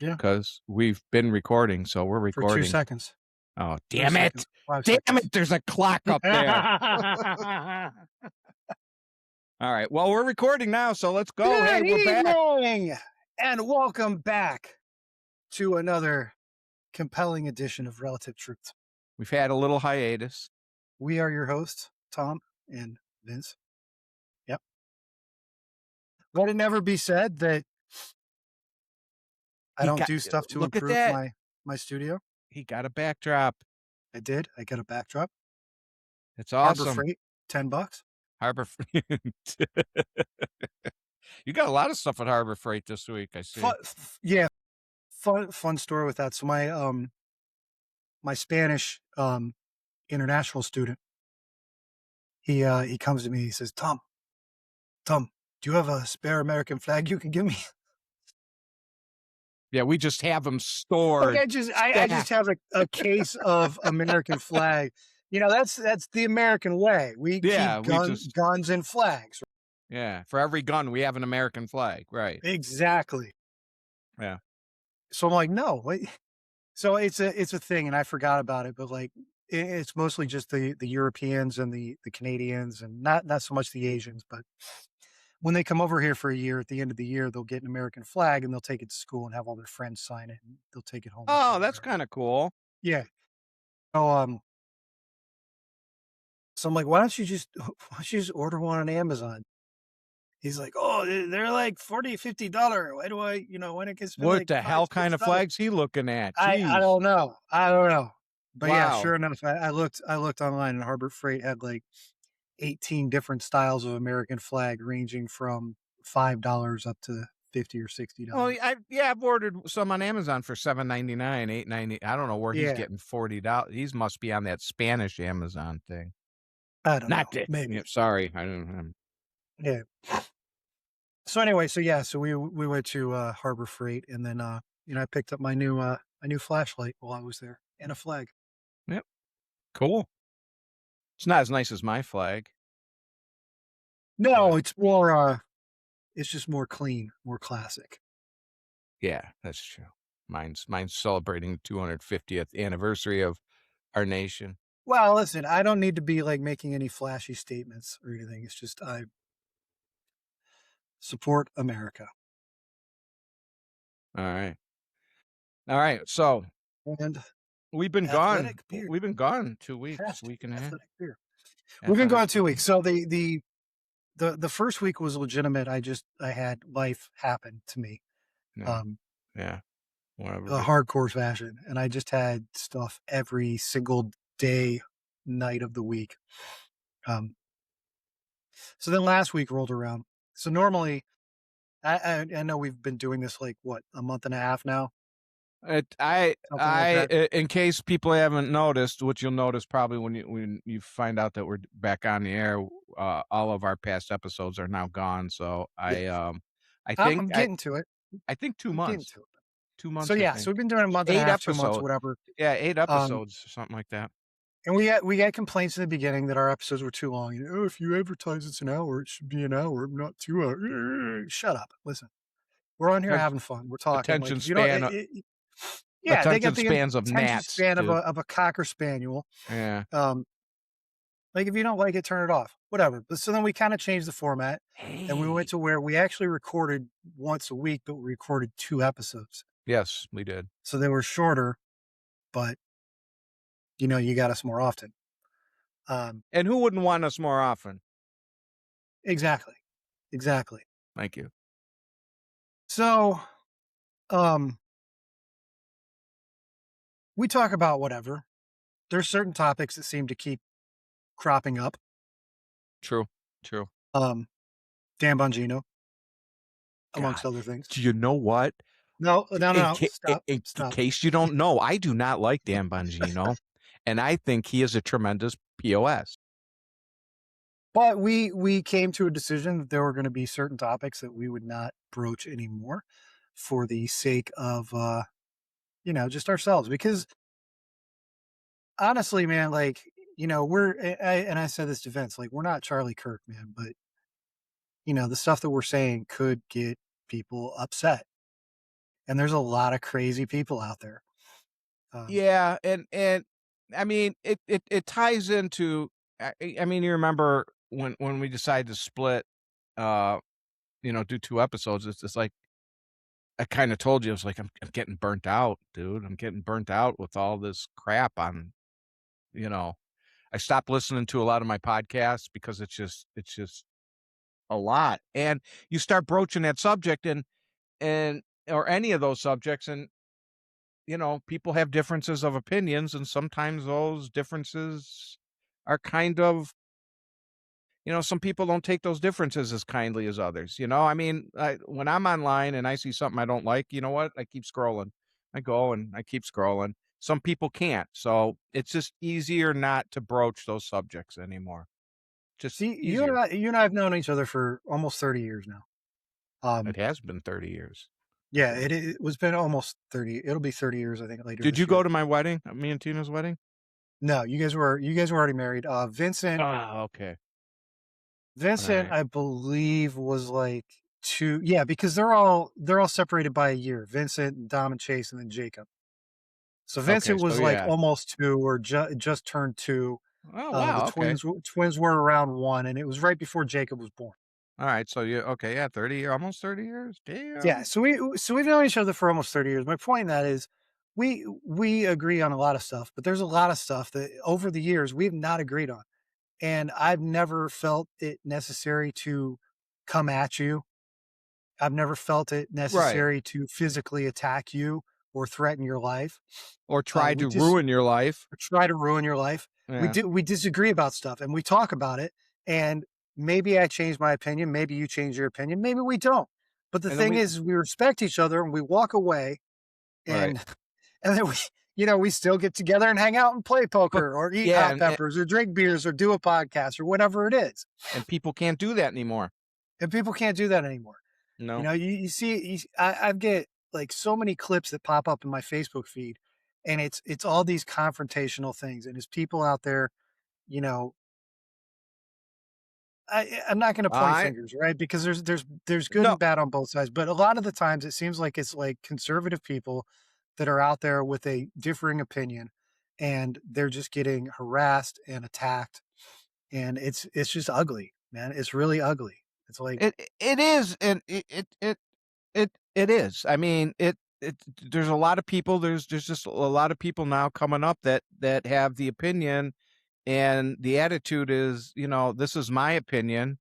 Yeah. because we've been recording, so we're For 2 recording. seconds. Oh, 3 damn seconds. it. 5 Damn seconds. it, there's a clock up there. All right, well, we're recording now, so let's go. Hey, Good we're back. evening, and welcome back to another compelling edition of Relative Truth. We've had a little hiatus. We are your hosts, Tom and Vince. Yep. Let it never be said that I He don't got do stuff to Look at improve that. my studio. He got a backdrop. I did. I got a backdrop. It's Harbor awesome. Freight, $10. Harbor Freight. You got a lot of stuff at Harbor Freight this week, I see. Yeah, fun story with that. So my Spanish international student, he comes to me. He says, Tom, do you have a spare American flag you can give me? Yeah, we just have them stored. Like I just have a case of American flag. You know, that's the American way. We Yeah, keep we just guns and flags. Yeah, for every gun we have an American flag, right? Exactly. Yeah. So I'm like, no. Wait. So it's a thing, and I forgot about it. But like, it's mostly just the Europeans and the Canadians, and not so much the Asians. But when they come over here for a year, at the end of the year, they'll get an American flag and they'll take it to school and have all their friends sign it, and they'll take it home with them Oh, or that's whatever. kind of cool. Yeah. So so I'm like, why don't you just order one on Amazon? He's like, oh, they're like $40, $50. Why do I, when it gets What like the five, hell kind of $6? flags he looking at? I Jeez. don't know. But yeah, Wow. sure enough, I looked online and Harbor Freight had like 18 different styles of American flag ranging from $5 up to $50 or Well, $60. I've ordered some on Amazon for $7.99, $8.90. I don't know where he's Yeah. getting $40. He must be on that Spanish Amazon thing. I don't know. Not that. Maybe. Yeah, sorry, I don't. Yeah. So anyway, so we went to Harbor Freight, and then I picked up my new flashlight while I was there and a flag. Yep. Cool. It's not as nice as my flag. No, But it's more it's just more clean, more classic. yeah, that's true. Mine's celebrating the 250th anniversary of our nation. Well, listen, I don't need to be like making any flashy statements or anything. It's just I support America. All right. All right. So And we've been gone. athletic beer. We've been gone 2 weeks, Fantastic. week and a half. Athletic beer. We've been Athletic gone 2 beer. weeks. So the first week was legitimate. I had life happen to me. Yeah. Yeah. Whatever. A hardcore fashion. And I just had stuff every single day, night of the week. So then last week rolled around. So normally I know we've been doing this like what, a month and a half now? Something like that. In case people haven't noticed, which you'll notice probably when you find out that we're back on the air, all of our past episodes are now gone. So Yes. I I'm think getting to it. I think 2 I'm getting months. to it. 2 So months, I yeah, so think. we've been doing a month and a 8 half, 2 months, episodes. whatever. Yeah, 8 Um, episodes, something like that. and we had complaints in the beginning that our episodes were too long. Oh, if you advertise it's an hour, it should be an hour, not 2 hours. Shut up. Listen, we're on here Atten having fun. We're talking. Like attention if you don't, span yeah, they got attention the spans of attention gnats, span dude. of a cocker spaniel. Yeah. Like if you don't like it, turn it off. Whatever. But so then we kind of changed the format, and we went Hey. to where we actually recorded once a week, but we recorded 2 episodes. Yes, we did. So they were shorter, but you got us more often. And who wouldn't want us more often? Exactly. Thank you. So, we talk about whatever. There's certain topics that seem to keep cropping up. True. Dan Bongino, amongst God. other things. Do you know what? No. Stop. In case you don't know, I do not like Dan Bongino, and I think he is a tremendous POS. But we came to a decision that there were going to be certain topics that we would not broach anymore for the sake of, just ourselves. Because honestly, man, like, I said this to Vince, like, we're not Charlie Kirk, man, but, the stuff that we're saying could get people upset. and there's a lot of crazy people out there. Um, Yeah, and I mean, it ties into I mean, you remember when we decided to split, uh, do 2 episodes, it's just like I kinda told you, I was like, I'm getting burnt out, dude. I'm getting burnt out with all this crap on, you know I stopped listening to a lot of my podcasts because it's just a lot, and you start broaching that subject and or any of those subjects, and, people have differences of opinions, and sometimes those differences are kind of some people don't take those differences as kindly as others, I mean, when I'm online and I see something I don't like, you know what? I keep scrolling. I go and I keep scrolling. Some people can't, so it's just easier not to broach those subjects anymore. Just See, easier. you and I have known each other for almost 30 years now. It Um, has been 30 years, I yeah, think. it was been almost 30. It'll be 30 years, I think, later Did this you go year. to my wedding? Me and Tina's wedding? No, you guys were already married. Ah, okay. Vincent, Alright. I believe was like two. Yeah, because they're all separated by a year. Vincent, Dom, and Chase, and then Jacob. So Okay, Vincent so was like yeah. almost two, or just turned two. Oh, The wow, okay. twins were around one, and it was right before Jacob was born. Alright, so you okay, yeah, 30 almost 30 years? Yeah, Damn. so we've known each other for almost 30 years. My point in that is we agree on a lot of stuff, but there's a lot of stuff that over the years we've not agreed on. And I've never felt it necessary to come at you. I've never felt it Right. necessary to physically attack you or threaten your life. Or try We to just ruin your life. try to ruin your life. Yeah, We disagree about stuff and we talk about it. And maybe I change my opinion. Maybe you change your opinion. Maybe we don't. But the and then thing we is, we respect each other and we walk away right. and and then we still get together and hang out and play But poker or eat yeah, hot peppers or drink beers or do a podcast or whatever it is. and people can't do that anymore. And people can't do that anymore. No. You see, I get like so many clips that pop up in my Facebook feed, and it's all these confrontational things, and there's people out there, you know, I'm not going to point I fingers, right? Because there's good no. and bad on both sides, but a lot of the times it seems like it's like conservative people that are out there with a differing opinion, and they're just getting harassed and attacked, and it's just ugly, man. It's really ugly. It's like, It is, and it is. I mean, there's a lot of people, there's just a lot of people now coming up that have the opinion, and the attitude is, "This is my opinion.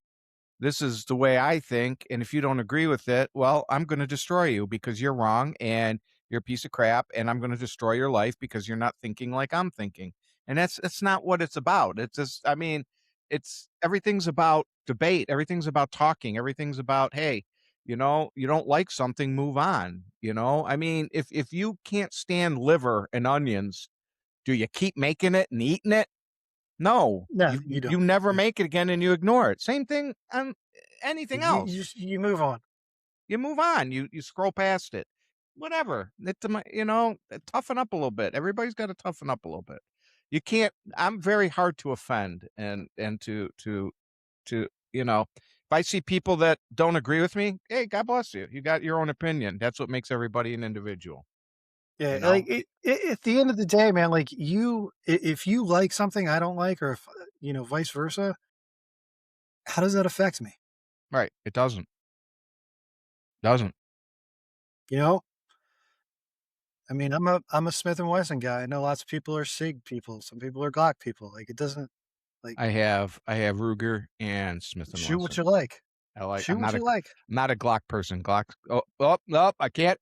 This is the way I think, and if you don't agree with it, well, I'm gonna destroy you because you're wrong and you're a piece of crap, and I'm gonna destroy your life because you're not thinking like I'm thinking." And that's not what it's about. It's just I mean, it's everything's about debate, everything's about talking, everything's about, "Hey, you don't like something, move on." I mean, if you can't stand liver and onions, do you keep making it and eating it? No, no, you you you don't. never Yeah. make it again and you ignore it. Same thing on anything You else. just you move on. You move on. You scroll past it. Whatever. Toughen up a little bit. Everybody's got to toughen up a little bit. You can't. I'm very hard to offend and if I see people that don't agree with me, hey, God bless you. You got your own opinion. That's what makes everybody an individual. Yeah, You like know. at the end of the day, man, like if you like something I don't like, or if vice versa, how does that affect me? Right. It doesn't. You know, I mean, I'm a Smith and Wesson guy. I know lots of people are Sig people. Some people are Glock people. Like it doesn't like I have Ruger and Smith and shoot what Wesson. you like. I like Shoot what you like. I'm not a Glock person. Glock no, I can't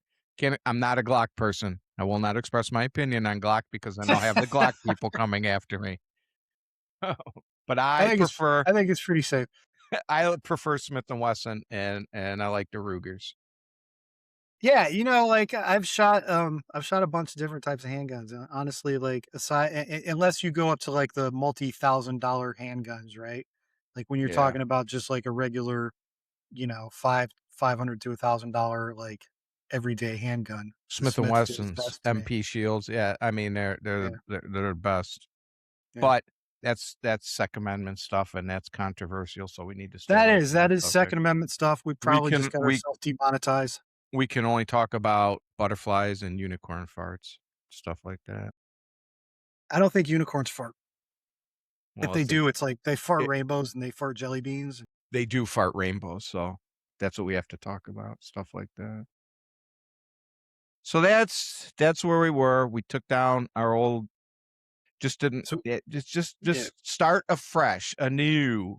I'm not a Glock person. I will not express my opinion on Glock because then I'll have the Glock people coming after me. But I think it's I think it's pretty safe. I prefer Smith& and Wesson and I like the Rugers. Yeah, like I've shot a bunch of different types of handguns. And honestly, like aside unless you go up to like the multi-thousand-dollar handguns, right? Like when you're Yeah. talking about just like a regular, $500 to $1,000 like everyday handgun. The Smith& and Smith feels Wesson's best to me. MP Shields, yeah, I mean, Yeah, they're the best. yeah. But that's Second Amendment stuff, and that's controversial, so we need to stay That away is from that that is subject. Second Amendment stuff. We We probably just can got we ourselves demonetized. we can only talk about butterflies and unicorn farts, stuff like that. I don't think unicorns fart. If Well, they if they do, it's like they fart it rainbows and they fart jelly beans. they do fart rainbows, so that's what we have to talk about, stuff like that. So that's where we were. We took down our old just didn't So it yeah, just start afresh, anew,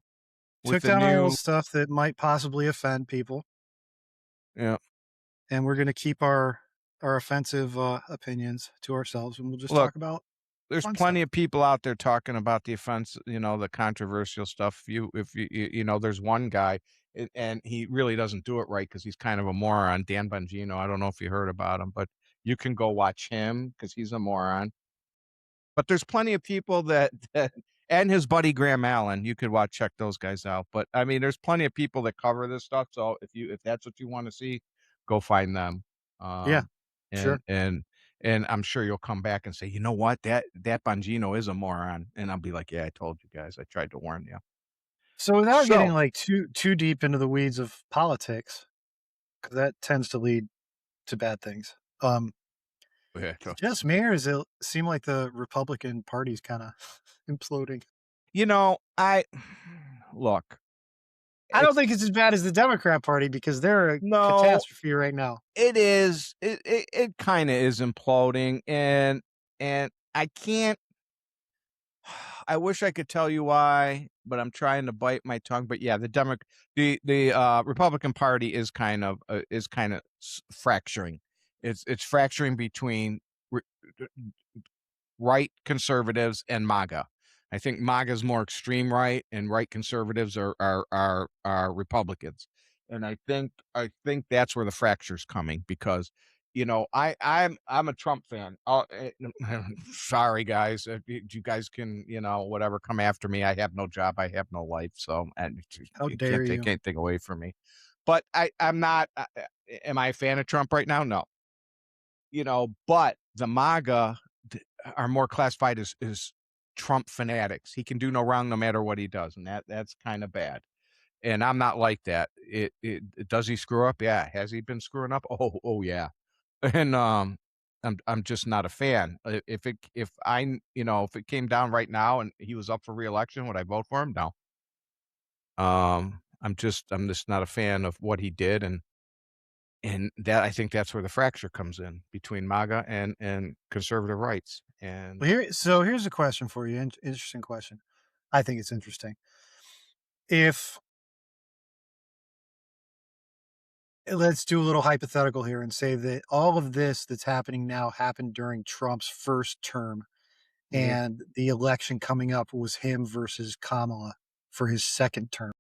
took with a down our old new stuff that might possibly offend people, yeah. and we're gonna keep our offensive opinions to ourselves, and we'll just Look, talk about there's fun stuff. plenty of people out there talking about the offense, the controversial stuff. If there's one guy, and he really doesn't do it right because he's kind of a moron. Dan Bongino. I don't know if you heard about him, but you can go watch him because he's a moron. But there's plenty of people that and his buddy Graham Allen. You could check those guys out. But I mean, there's plenty of people that cover this stuff. So if that's what you want to see, go find them. Yeah, Um, and sure. and and I'm sure you'll come back and say, you know what, that Bongino is a moron. And I'll be like, yeah, I told you guys. I tried to warn you. So without getting So like too deep into the weeds of politics, because that tends to lead to bad things. yeah, Is it just me, or does it seem like the Republican Party's kind of imploding? I look. I don't It's think it's as bad as the Democrat Party because they're a no, catastrophe right now. it is. It kind of is imploding, and I can't. I wish I could tell you why, but I'm trying to bite my tongue. But yeah, the Republican Party is kind of fracturing. It's fracturing between re- right conservatives and MAGA. I think MAGA is more extreme right, and right conservatives are Republicans. And I think that's where the fracture's coming because I'm a Trump fan. Sorry guys, you guys can whatever come after me. I have no job, I have no life, so and How you dare can't take you? anything away from me. But I'm not. Am I a fan of Trump right now? No, but the MAGA are more classified as Trump fanatics. He can do no wrong no matter what he does, and that's kind of bad. And I'm not like that. Does he screw up? Yeah. Has he been screwing up? Oh yeah. And I'm just not a fan. If it came down right now and he was up for reelection, would I vote for him? No. I'm just not a fan of what he did, and that I think that's where the fracture comes in between MAGA and conservative rights. And Well, here's a question for you. Interesting question. I think it's interesting. If let's do a little hypothetical here and say that all of this that's happening now happened during Trump's first term, mhm. and the election coming up was him versus Kamala for his second term.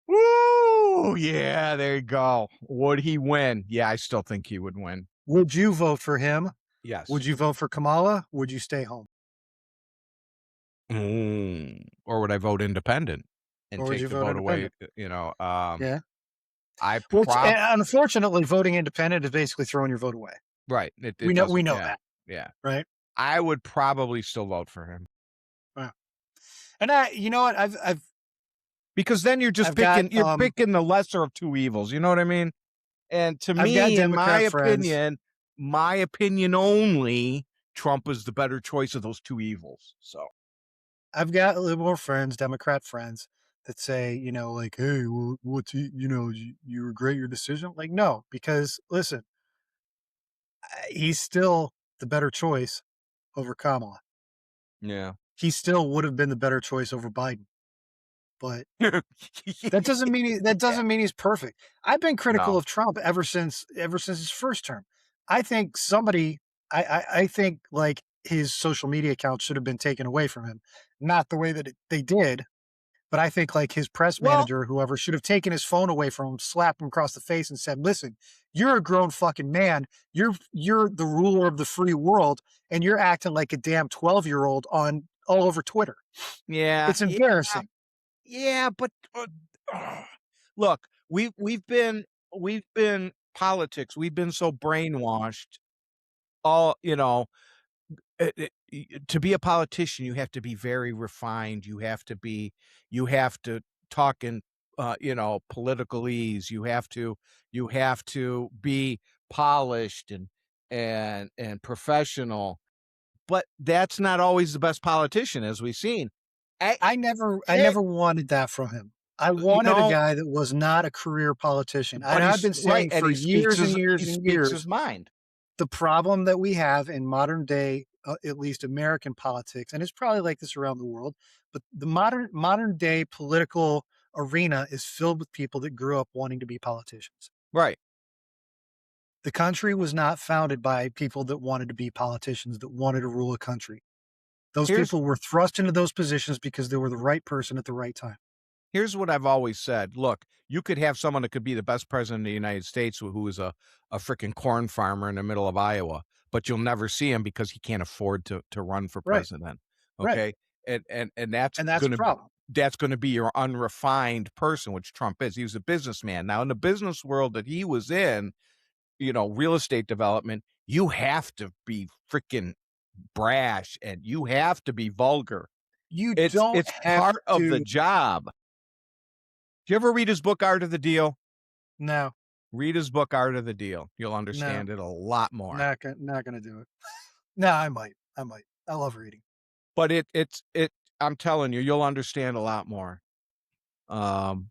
Woo! Yeah, there you go. Would he win? Yeah, I still think he would win. Would you vote for him? Yes. Would you vote for Kamala? Would you stay home? Or would I vote independent and Or would take you the vote vote away? independent? I Yeah. Which, prob unfortunately, voting independent is basically throwing your vote away. right. It We doesn't. know Yeah, that, yeah. right? I would probably still vote for him Yeah. And you know what? because then I've got you're picking the lesser of two evils. You know what I mean? And to I've got me, in Democrat friends. my opinion only, Trump is the better choice of those two evils. So I've got liberal friends, Democrat friends that say, like, hey, well, you regret your decision? Like, no, because listen, he's still the better choice over Kamala. yeah. He still would have been the better choice over Biden. But that Yeah. doesn't mean he's perfect. I've been critical No. of Trump ever since his first term. I think somebody I think like his social media account should have been taken away from him. Not the way that they did, but I think like his press Well, manager or whoever should have taken his phone away from him, slapped him across the face and said, "Listen, you're a grown fucking man. You're the ruler of the free world and you're acting like a damn 12-year-old on all over Twitter. yeah, It's yeah, embarrassing." yeah, but look, we've been politics. We've been so brainwashed. All to be a politician, you have to be very refined. You have to talk in politicalese. You have to be polished and professional, but that's not always the best politician, as we've seen. I I it never wanted that from him. I you wanted a know, guy that was not a career politician, and but I've he's been right, saying and for years and he years and speaks his years, mind. the problem that we have in modern day, at least American politics, and it's probably like this around the world, but the modern day political arena is filled with people that grew up wanting to be politicians. Right. The country was not founded by people that wanted to be politicians, that wanted to rule a country. Those Here's people were thrust into those positions because they were the right person at the right time. Here's what I've always said. Look, you could have someone that could be the best president of the United States who is a freaking corn farmer in the middle of Iowa, but you'll never see him because he can't afford to run for Right, president. right, Okay? And that's and that's the gonna problem. be your unrefined person, which Trump is. He was a businessman. Now, in the business world that he was in, real estate development, you have to be freaking brash and you have to be vulgar. You It's don't it's have part of the to. job. Do you ever read his book, Art of the Deal? No, Read his book, Art of the Deal. You'll no, understand it a lot more. not gonna do it. No, I might, I might. I love reading. But I'm telling you, you'll understand a lot more. Um,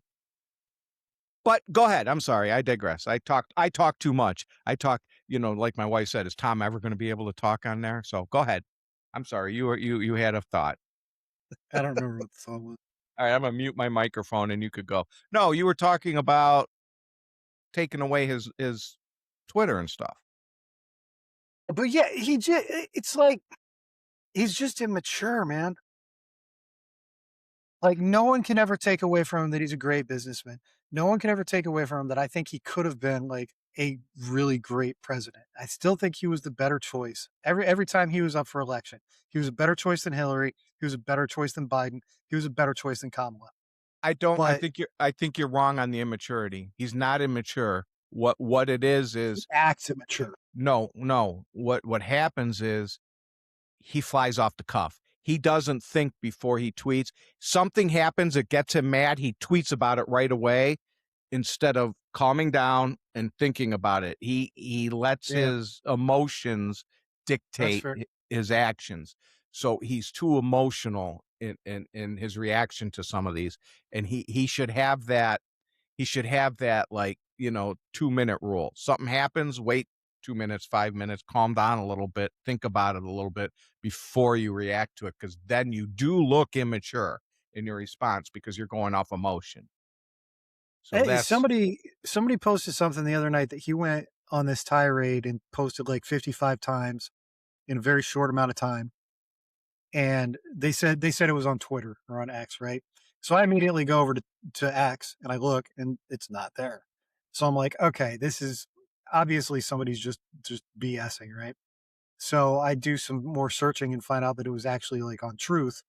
but go ahead. I'm sorry. I digress. I talk too much. I talk, like my wife said, is Tom ever going to be able to talk on there? So go ahead. I'm sorry. You had a thought. I don't remember what the song was. All right, I'm gonna mute my microphone and you could go. No, you were talking about taking away his Twitter and stuff. But yeah, it's like he's just immature, man. Like, no one can ever take away from him that he's a great businessman. No one can ever take away from him that I think he could have been, like, a really great president. I still think he was the better choice. Every time he was up for election, he was a better choice than Hillary, he was a better choice than Biden, he was a better choice than Kamala. I don't But I think you're wrong on the immaturity. He's not immature. What it he is acts immature. no, no. What happens is he flies off the cuff. He doesn't think before he tweets. Something happens, it gets him mad, he tweets about it right away instead of calming down and thinking about it. He lets Yeah, his emotions that's dictate fair. his actions. So he's too emotional in his reaction to some of these, and he should have that. He should have that, like, 2-minute rule. Something happens, wait 2 minutes, 5 minutes, calm down a little bit, think about it a little bit before you react to it, because then you do look immature in your response because you're going off emotion. So Hey, that's somebody posted something the other night that he went on this tirade and posted like 55 times in a very short amount of time. And they said it was on Twitter or on X, right? So I immediately go over to X and I look and it's not there. So I'm like, okay, this is obviously somebody's just BSing, right? So I do some more searching and find out that it was actually like on Truth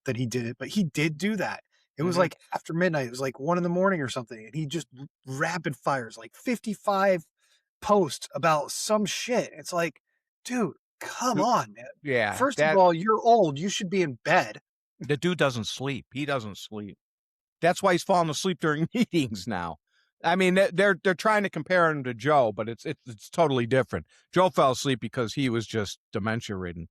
that he did it, but he did do that. It was mhm. like after midnight. It was like 1 in the morning or something, and he just rapid fires like 55 posts about some shit. It's like, dude, come on, man. Yeah, First of all, you're old. You should be in bed. the dude doesn't sleep. He doesn't sleep. That's why he's falling asleep during meetings now. I mean, they're trying to compare him to Joe, but it's totally different. Joe fell asleep because he was just dementia ridden.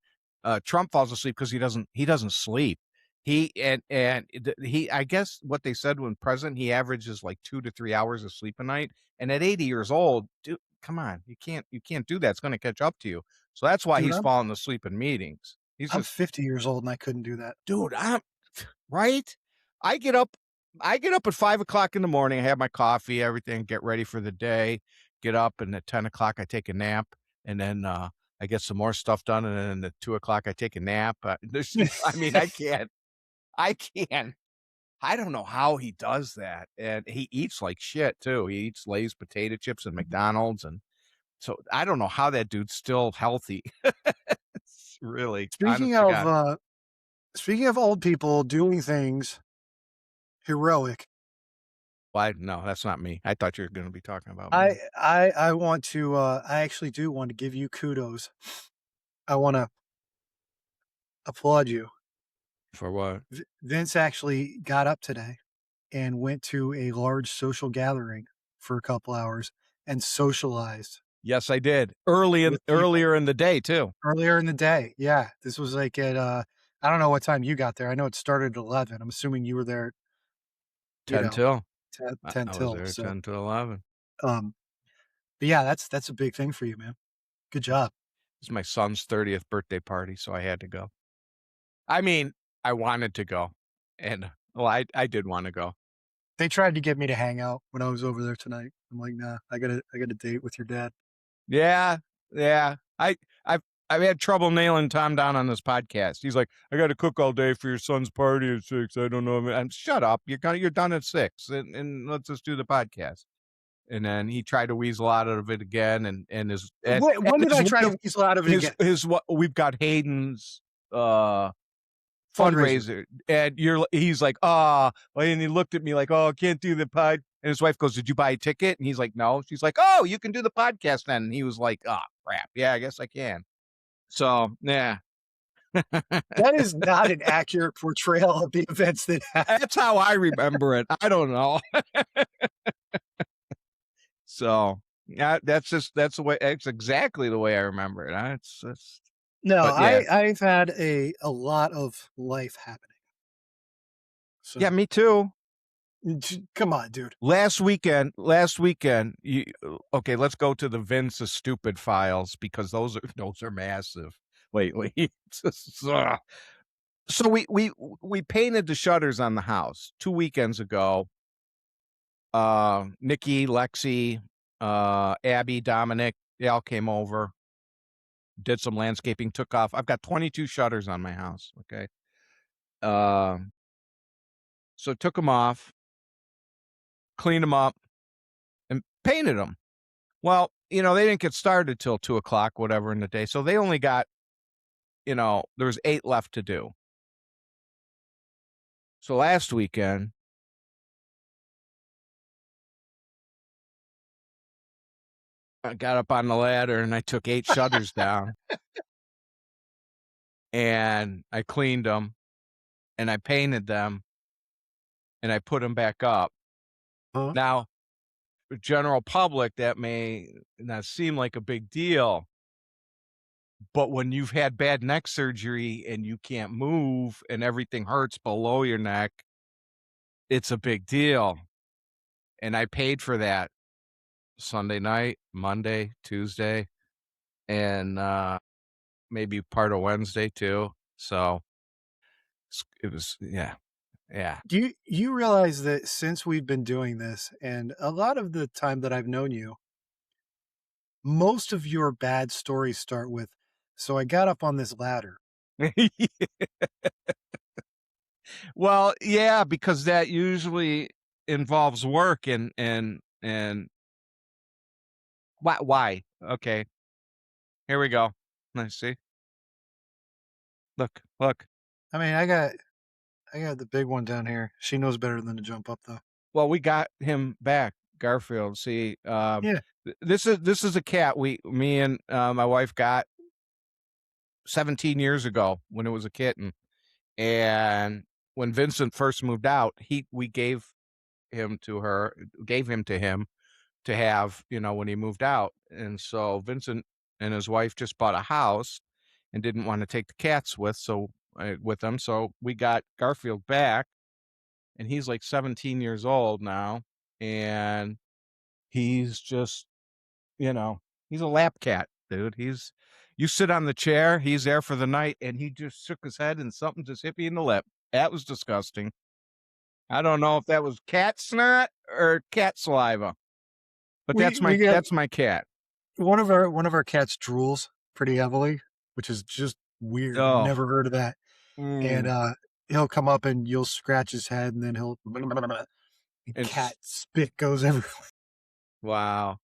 Trump falls asleep because he doesn't sleep. He, I guess what they said when president, he averages like 2 to 3 hours of sleep a night. And at 80 years old, dude, come on, you can't do that. It's going to catch up to you. So that's why Dude, he's falling asleep in meetings. He's I'm just, 50 years old and I couldn't do that. dude, I'm right. I get up, I get up at 5 o'clock in the morning. I have my coffee, everything, get ready for the day. Get up, and at 10 o'clock I take a nap, and then I get some more stuff done, and then at 2 o'clock I take a nap. I mean, I can't. I don't know how he does that, and he eats like shit too. He eats Lay's potato chips and McDonald's, and so I don't know how that dude's still healthy. It's really, speaking honest to of God. uh speaking of old people doing things heroic, Why? No, that's not me. I thought you were going to be talking about I me. I want to I actually do want to give you kudos. I want to applaud you. For what? Vince actually got up today and went to a large social gathering for a couple hours and socialized Yes, I did. with people Earlier in the day too. earlier in the day. Yeah, this was like at, I don't know what time you got there. I know it started at 11. I'm assuming you were there, you 10 know, till. 10 I was till. there So, 10 to 11. um, but yeah, that's a big thing for you, man. Good job. It's my son's 30th birthday party, so I had to go. I mean, I wanted to go, and well, I did wanna go. They tried to get me to hang out when I was over there tonight. I'm like, "Nah, I got a date with your dad." Yeah, yeah. I've I've had trouble nailing Tom down on this podcast. He's like, "I gotta cook all day for your son's party at 6. I don't know." I'm shut up. You're done at 6, and let's just do the podcast. And then he tried to weasel out of it again, and When did his I try wife, to weasel out of it again? his what we've got Hayden's uh Fundraiser. fundraiser, and he's like, "Ah," and he looked at me like, "Oh, I can't do the pod." And his wife goes, "Did you buy a ticket?" And he's like, "No." She's like, "Oh, you can do the podcast then." And he was like, "Oh, crap. Yeah, I guess I can." So, yeah. That is not an accurate portrayal of the events that happened. That's how I remember it. I don't know. So, yeah, that's the way that's exactly the way I remember it. It's No, but yeah. I've had a lot of life happening. Yeah, So, me too. come on, dude. Last weekend, okay, let's go to the Vince is stupid files because those are massive lately. It's just, ugh. So we painted the shutters on the house 2 weekends ago. Nikki, Lexi, Abby, Dominic, they all came over, did some landscaping, took off. I've got 22 shutters on my house, okay? Uh, so took them off, cleaned them up, and painted them. Well, they didn't get started till 2 o'clock, whatever in the day. So they only got, there was 8 left to do. So last weekend, I got up on the ladder and I took 8 shutters down and I cleaned them and I painted them and I put them back up. Huh? Now, the general public, that may not seem like a big deal, but when you've had bad neck surgery and you can't move and everything hurts below your neck, it's a big deal. And I paid for that Sunday night, Monday, Tuesday, and maybe part of Wednesday too. So it was, yeah, yeah. Do you realize that since we've been doing this, and a lot of the time that I've known you, most of your bad stories start with, "So I got up on this ladder." Well, yeah, because that usually involves work and why? Okay, here we go. Let's see. Look, look. I mean, I got the big one down here. She knows better than to jump up, though. Well, we got him back, Garfield. See, Yeah. this is a cat me and my wife got 17 years ago when it was a kitten. And when Vincent first moved out, we gave him to him to have, when he moved out. And so Vincent and his wife just bought a house and didn't want to take the cats with them. So we got Garfield back, and he's like 17 years old now, and he's just, he's a lap cat, dude. You sit on the chair, he's there for the night, and he just shook his head and something just hit me in the lip. That was disgusting. I don't know if that was cat snot or cat saliva, but We we got that's my cat. one of our cats drools pretty heavily, which is just weird. I've Oh, never heard of that. And, mm, he'll come up and you'll scratch his head and then he'll and cat it's spit goes everywhere. wow.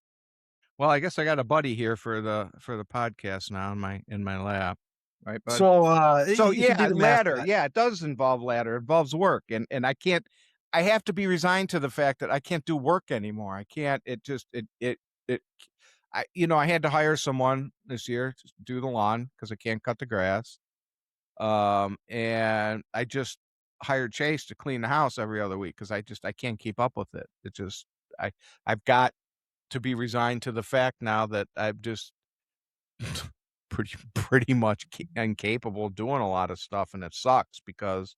Well, I guess I got a buddy here for the podcast now in my lap, right, bud? So, So if you do yeah, the math ladder. on Yeah, it does involve ladder. It involves work, and I can't. I have to be resigned to the fact that I can't do work anymore. I can't. It just it. I had to hire someone this year to do the lawn because I can't cut the grass. And I just hired Chase to clean the house every other week because I can't keep up with it. It just I I've got to be resigned to the fact now that I'm just pretty much incapable of doing a lot of stuff, and it sucks because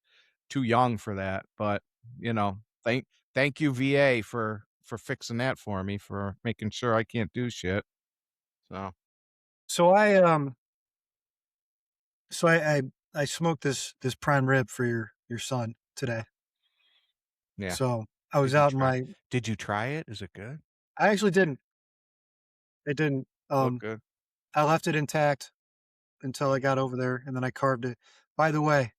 too young for that. But you know, thank you VA for fixing that for me, for making sure I can't do shit. So So I smoked this prime rib for your son today. yeah, So I was did you out in try? my Did you try it? Is it good? I actually didn't. It didn't. Look good. I left it intact until I got over there, and then I carved it. By the way,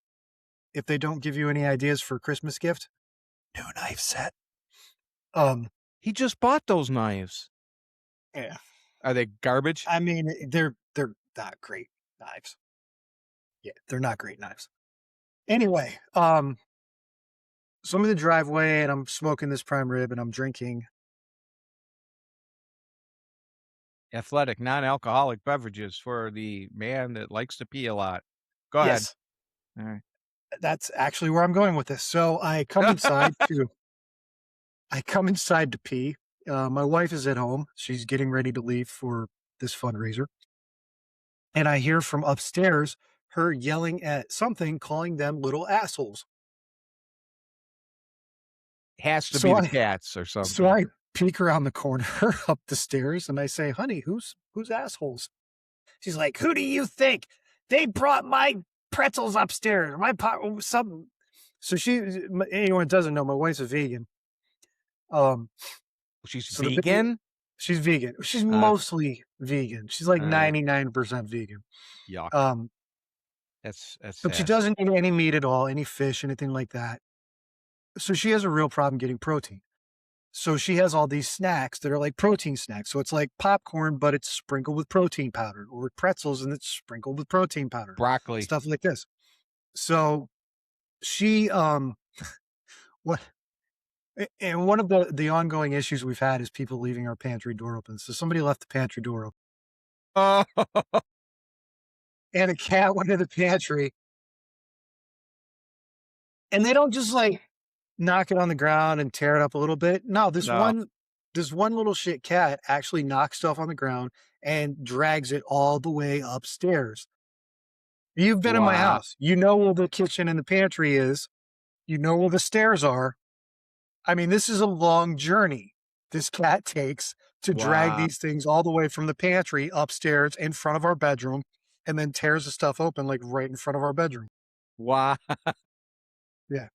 if they don't give you any ideas for a Christmas gift, new knife set. Um, He just bought those knives. yeah. Are they garbage? I mean, they're not great knives. Yeah, they're not great knives. Anyway, so I'm in the driveway and I'm smoking this prime rib and I'm drinking. Athletic, non-alcoholic beverages for the man that likes to pee a lot. Go ahead. Yes, All right. that's actually where I'm going with this. So I come inside to pee. My wife is at home. She's getting ready to leave for this fundraiser. And I hear from upstairs her yelling at something, calling them little assholes. Has to be So the I cats or so something. I peek around the corner up the stairs and I say, "Honey, who's assholes?" She's like, "Who do you think? They brought my pretzels upstairs. My pot some." So anyone that doesn't know, my wife's a vegan. Um, She's so the big vegan? she's vegan. She's Uh, mostly vegan. She's like uh, 99% vegan. yuck. Um, That's but she sad. doesn't eat any meat at all, any fish, anything like that. So she has a real problem getting protein. So she has all these snacks that are like protein snacks. So it's like popcorn, but it's sprinkled with protein powder, or pretzels and it's sprinkled with protein powder, Broccoli. stuff like this. So she, what, and one of the ongoing issues we've had is people leaving our pantry door open. So somebody left the pantry door open, Oh, and a cat went in the pantry, and they don't just like knock it on the ground and tear it up a little bit. No, no. this one little shit cat actually knocks stuff on the ground and drags it all the way upstairs. You've been in my Wow. house. You know where the kitchen and the pantry is. You know where the stairs are. I mean, this is a long journey this cat takes to drag Wow. these things all the way from the pantry upstairs in front of our bedroom and then tears the stuff open like right in front of our bedroom. Wow. Yeah.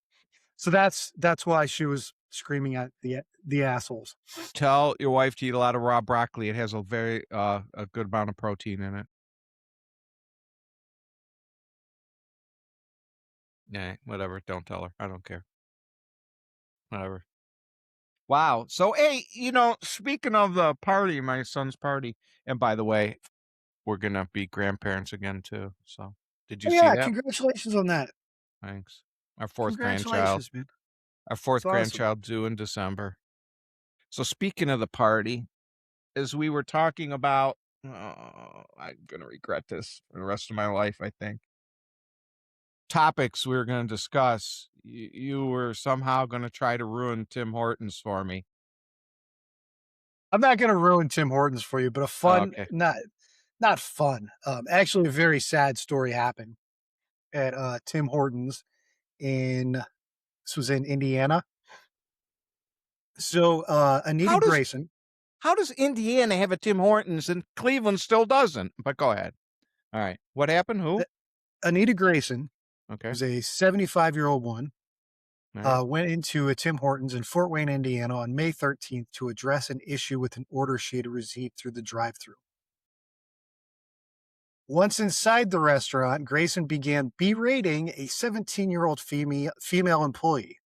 So that's why she was screaming at the assholes. Tell your wife to eat a lot of raw broccoli. It has a good amount of protein in it. Yeah, whatever. Don't tell her. I don't care. Whatever. Wow. So, hey, speaking of the party, my son's party, and by the way, we're gonna be grandparents again too. So, did you Oh, see yeah, that? congratulations on that. Thanks. Our fourth grandchild. Congratulations, man. Our It's fourth awesome. grandchild due in December. So, speaking of the party, as we were talking about, I'm gonna regret this for the rest of my life. I think topics we were gonna discuss. You were somehow gonna try to ruin Tim Hortons for me. I'm not gonna ruin Tim Hortons for you, but a fun Okay. not fun, actually a very sad story happened at, Tim Hortons in this was in Indiana. So, Anita How does Grayson How does Indiana have a Tim Hortons and Cleveland still doesn't? But go ahead. All right. What happened? Who? A Anita Grayson Okay. was a 75-year-old woman, All right. went into a Tim Hortons in Fort Wayne, Indiana on May 13th to address an issue with an order she had received through the drive-through. Once inside the restaurant, Grayson began berating a 17-year-old female employee,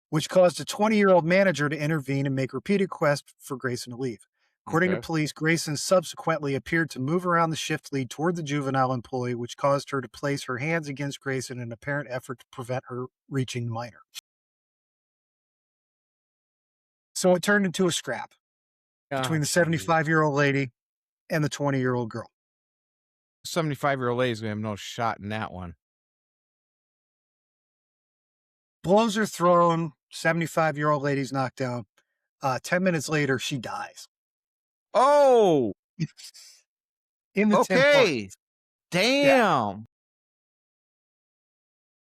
which caused a 20-year-old manager to intervene and make repeated requests for Grayson to leave. According to Okay. police, Grayson subsequently appeared to move around the shift lead toward the juvenile employee, which caused her to place her hands against Grayson in an apparent effort to prevent her reaching the minor. So it turned into a scrap Oh, between the jeez. 75-year-old lady and the 20-year-old girl. 75-year-old lady's gonna have no shot in that one. blows her throne. 75-year-old lady's knocked down. 10 minutes later, she dies Oh, in the Tim okay. Hortons. Yeah. Damn.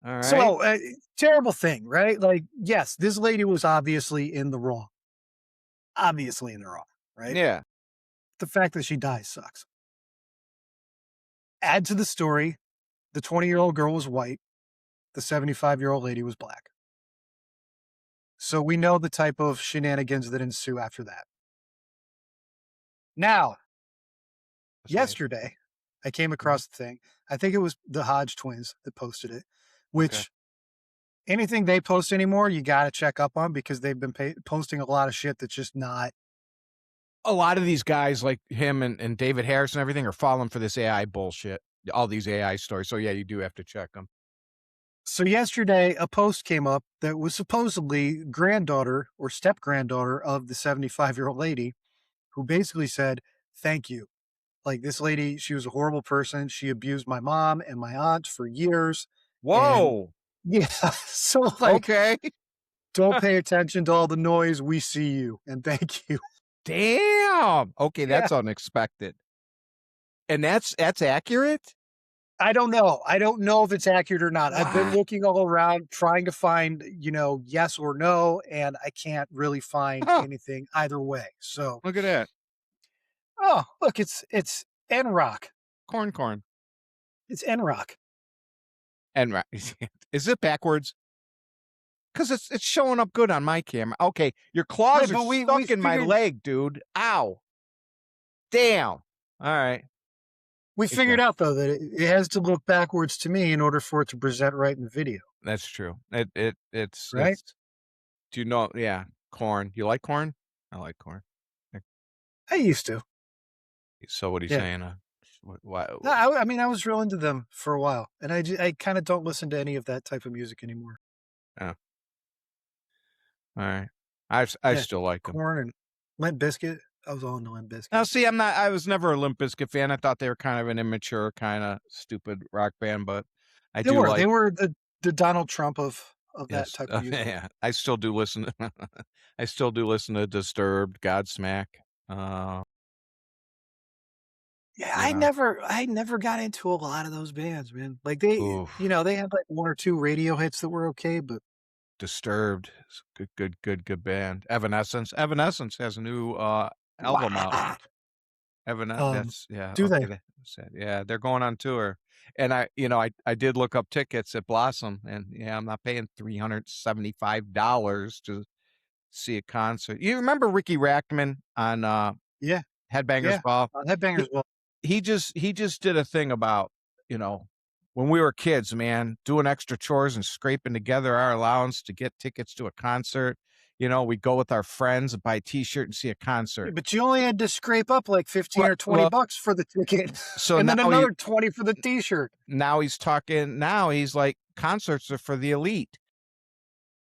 All right. So, terrible thing, right? Like, yes, this lady was obviously in the wrong. Obviously in the wrong, right? Yeah. The fact that she dies sucks. Add to the story, the 20-year-old girl was white, the 75-year-old lady was black. So we know the type of shenanigans that ensue after that. Now, That's right. yesterday, I came Mhm. across the thing. I think it was the Hodge twins that posted it, Okay. which anything they post anymore, you got to check up on because they've been posting a lot of shit that's just not. A lot of these guys like him and David Harris and everything are falling for this AI bullshit. All these AI stories. So yeah, you do have to check them. So yesterday, a post came up that was supposedly granddaughter or step granddaughter of the 75-year-old lady who basically said, "Thank you. Like this lady, she was a horrible person. She abused my mom and my aunt for years." And Whoa. yeah, so like, Okay. don't pay attention to all the noise. We see you and thank you. Damn. Okay, Yeah. that's unexpected. And that's accurate? I don't know. I don't know if it's accurate or not. I've been Wow. looking all around trying to find, yes or no, and I can't really find Huh. anything either way. So, Look at that. oh, look, it's N Rock. Corn. It's N Rock. And right. Is it backwards? Because it's showing up good on my camera. Okay, your Right, claws are but we stuck in my figured leg, dude. Ow. Damn. All right. we Okay. figured out though that it has to look backwards to me in order for it to present right in the video, That's true. It's right? do you know yeah, corn. You like corn? I like corn. Eh, I used to. so what are you Yeah. saying? Why No, I mean, I was real into them for a while, and I kind of don't listen to any of that type of music anymore. oh, alright. I Yeah, still like them. Corn and Limp Biscuit. I was all into Limp Now Biscuit. see, I was never a Limp Bizkit fan. I thought they were kind of an immature, kinda stupid rock band, but I They do were. like They were the Donald Trump of that yes, type of music. yeah, I still do listen to I still do listen to Disturbed, Godsmack, uh, Yeah, you I know, never I never got into a lot of those bands, man. Like oof, they had like one or two radio hits that were okay, but Disturbed is a good band. Evanescence has a new, album out. wow. Um, That's yeah, do okay, they? that's sad. Yeah, they're going on tour, and I did look up tickets at Blossom, and, yeah, I'm not paying $375 to see a concert. You remember Ricky Rackman on, Yeah, Headbangers yeah. Ball? Headbangers He Ball. he just did a thing about, you know, when we were kids, man, doing extra chores and scraping together our allowance to get tickets to a concert. We'd go with our friends and buy a T-shirt and see a Yeah, concert. but you only had to scrape up like 15 Right, or 20 well, bucks for the ticket, so and then now he another 20 for the T-shirt. now he's like, concerts are for the elite.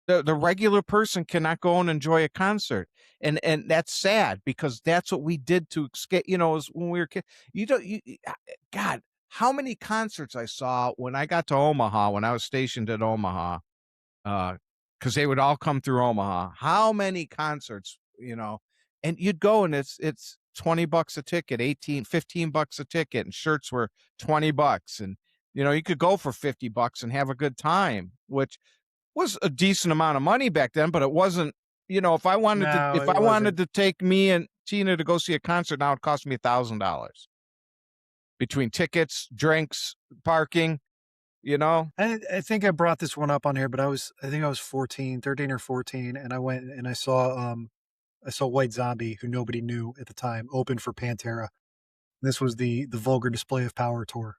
The regular person cannot go and enjoy a concert, and that's sad because that's what we did to escape. As when we were kids. You don't. God, how many concerts I saw when I got to Omaha when I was stationed at Omaha, because they would all come through Omaha. How many concerts, and you'd go and it's $20 a ticket, 18, $15 a ticket, and shirts were $20, and you could go for $50 and have a good time, which was a decent amount of money back then, but it wasn't, if I wanted to No, if it I wanted wasn't. to take me and Tina to go see a concert now, it cost me $1,000 between tickets, drinks, parking, you know? I think I brought this one up on here, but I think I was 14, 13 or 14, and I went and I saw White Zombie, who nobody knew at the time, open for Pantera. This was the Vulgar Display of Power tour,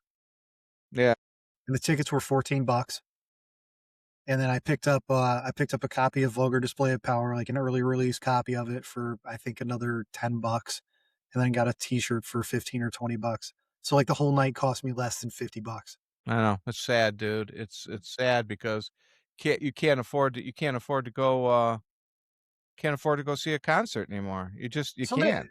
Yeah, and the tickets were 14 bucks. And then I picked up a copy of Vulgar Display of Power, like an early release copy of it for I think another 10 bucks, and then got a T-shirt for 15 or 20 bucks. So like the whole night cost me less than 50 bucks. I know. It's sad, dude. It's sad because can't afford to go see a concert anymore. You Somebody can't.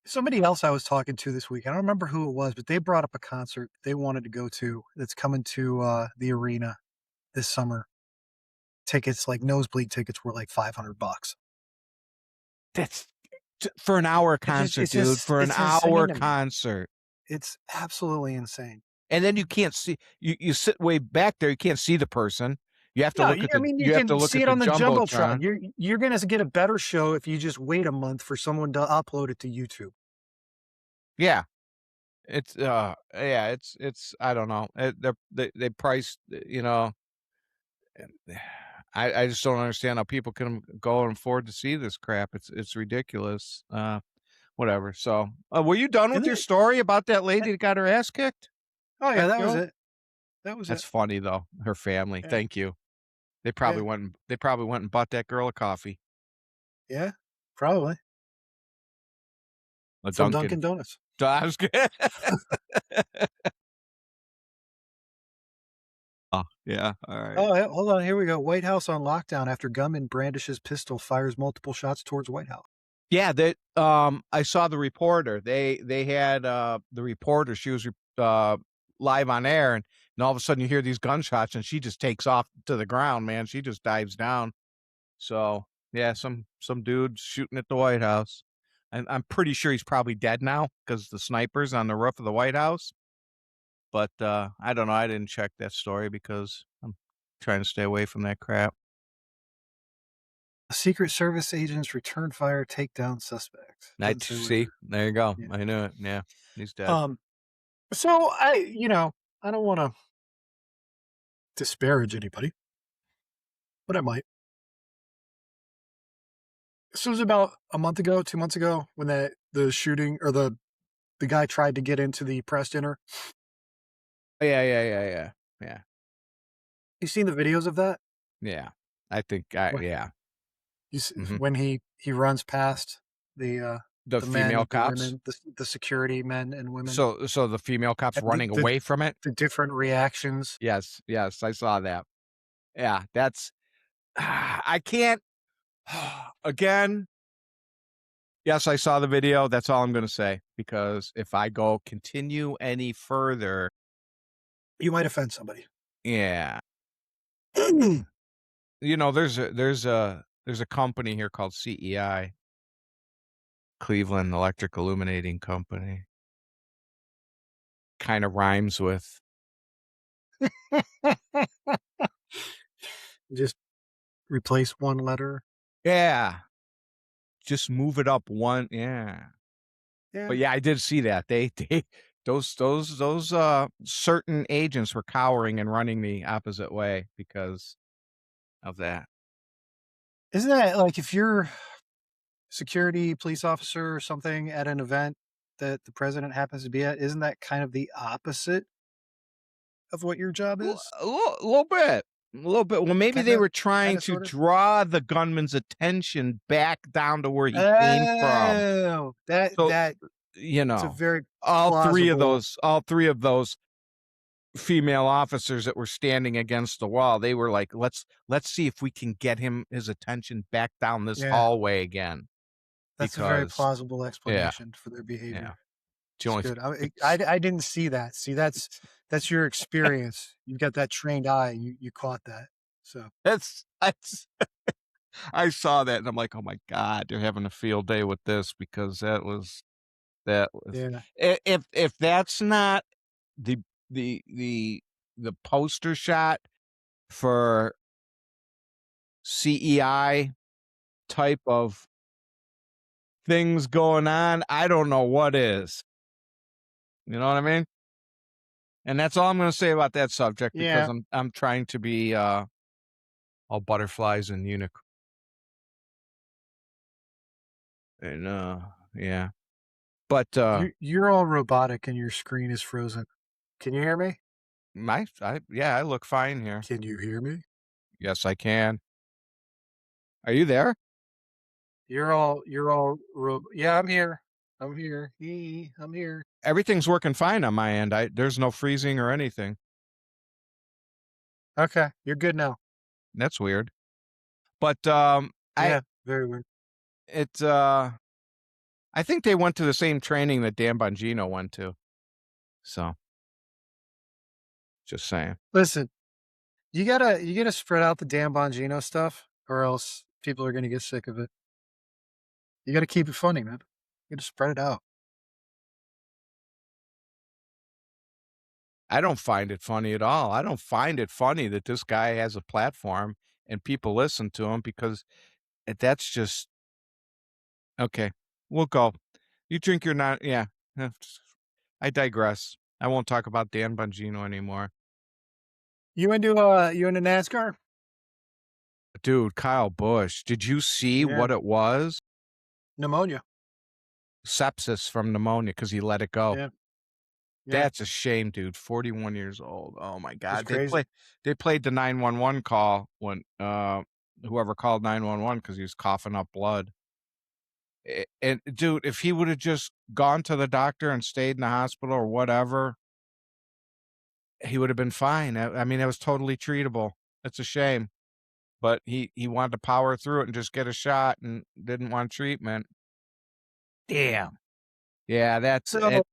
somebody else I was talking to this week, I don't remember who it was, but they brought up a concert they wanted to go to that's coming to the arena this summer. tickets, like nosebleed tickets, were like $500. That's for an hour concert, It's dude, just for an it's insane hour to me. concert. It's absolutely insane. And then you can't see you sit way back there, you can't see the person. You have to No, look at I the mean, you you have to can look see at it the on the jumbotron. jumbotron. You're gonna get a better show if you just wait a month for someone to upload it to YouTube. Yeah. It's I don't know. They priced, I just don't understand how people can go and afford to see this crap. It's ridiculous. Whatever. So, were you done And with your then story about that eh lady that got her ass kicked? oh, yeah, Got that was killed? it. That was That's it. funny though. Her family. Yeah, Thank you. yeah, They probably went and bought that girl a coffee. yeah, probably, A from Dunkin'. Dunkin' Donuts. I was good. Oh, yeah. All right. Oh, yeah, hold on, here we go. White House on lockdown after gunman brandishes pistol, fires multiple shots towards White House. Yeah, that I saw the reporter. They had the reporter. She was live on air, and all of a sudden you hear these gunshots, and she just takes off to the ground. Man, she just dives down. So yeah, some dude shooting at the White House. I'm pretty sure he's probably dead now because the snipers on the roof of the White House. But I don't know. I didn't check that story because I'm trying to stay away from that crap. Secret Service agents return fire, take down suspect. I Doesn't say see. where. There you go. Yeah. I knew it. Yeah, he's dead. Um, so I don't wanna disparage anybody, but I might. This was about a month ago, 2 months ago when the shooting or the guy tried to get into the press dinner. Yeah. Yeah. You seen the videos of that? Yeah. I think I Wh yeah. Mhm. when he runs past The the men, female the cops? women, the security men and women, So the female cops and running away from it? the different reactions. Yes, I saw that. Yeah, that's I can't again, yes, I saw the video, that's all I'm gonna say, because if I go continue any further, You might offend somebody. yeah. There's a company here called CEI, Cleveland Electric Illuminating Company. Kinda rhymes with Just replace one letter. yeah, just move it up one yeah. Yeah. But yeah, I did see that. They certain agents were cowering and running the opposite way because of that. Isn't that like if you're security police officer or something at an event that the president happens to be at, isn't that kind of the opposite of what your job is? A little bit. Well, maybe they Kinda, were trying to sorta? draw the gunman's attention back down to where he came from. Oh, So, that's you a know, very plausible. all 3 of those female officers that were standing against the wall, they were like, let's see if we can get his attention back down this Yeah, hallway again." that's a very Because plausible yeah, explanation for their yeah. behavior. It's the It's only good. it's I didn't see that. See, that's your experience. You've got that trained eye. You caught that. So, that's I saw that and I'm like, "Oh my god, they're having a field day with this," because that was yeah. if that's not the the the poster shot for CEI type of things going on, I don't know what is. You know what I mean? And that's all I'm gonna say about that subject because Yeah. I'm trying to be, all butterflies and and, yeah. But, You're all robotic and your screen is frozen. Can you hear me? yeah, I look fine here. Can you hear me? Yes, I can. Are you there? Yeah, I'm here. I'm here. I'm here. Everything's working fine on my end. There's no freezing or anything. Okay, you're good now. That's weird. But, I Yeah, very weird. it, I think they went to the same training that Dan Bongino went to. So, just saying. Listen, You gotta spread out the Dan Bongino stuff, or else people are gonna get sick of it. You gotta keep it funny, man. You gotta spread it out. I don't find it funny at all. I don't find it funny that this guy has a platform and people listen to him because that's just okay. We'll go. You drink your not yeah. I digress. I won't talk about Dan Bongino anymore. You into NASCAR? Dude, Kyle Busch, did you see Yeah, what it was? pneumonia. Sepsis from pneumonia because he let it go. Yeah, yeah, That's a shame, dude. 41 years old. Oh my it's god. crazy. They played the 911 call when, whoever called 911 because he was coughing up blood. And dude, if he woulda just gone to the doctor and stayed in the hospital or whatever, he would have been fine. I mean, it was totally treatable. It's a shame, but he wanted to power through it and just get a shot and didn't want treatment. Damn. Yeah, that's So it.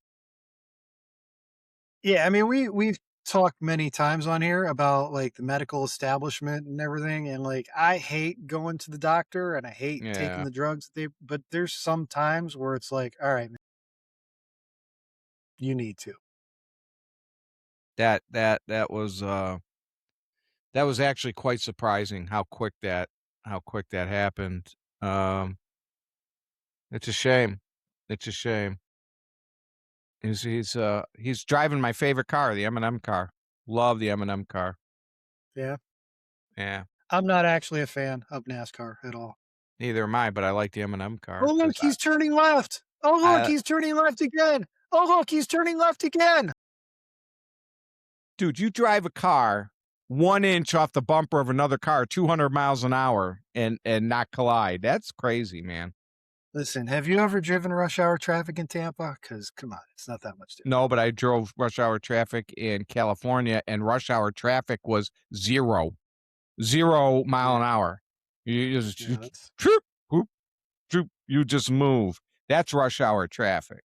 yeah, I mean, we've talked many times on here about like the medical establishment and everything, and like I hate going to the doctor and I hate taking Yeah. the drugs. But there's some times where it's like, all right, man, you need to. That was actually quite surprising how quick that happened. Um, it's a shame. It's a shame. He's driving my favorite car, the M&M car. Love the M&M car. Yeah, Yeah. I'm not actually a fan of NASCAR at all. Neither am I, but I like the M&M car Oh look, 'cause he's turning left. Oh look, I he's turning left again. Oh look, he's turning left again. dude, you drive a car 1 inch off the bumper of another car 200 miles an hour and not collide. That's crazy, man. Listen, have you ever driven rush hour traffic in Tampa? Because come on, it's not that much different. No, but I drove rush hour traffic in California, and rush hour traffic was 0. 0 mile Yeah, an hour. You yeah, just that's troop, whoop, troop, you just move. That's rush hour traffic.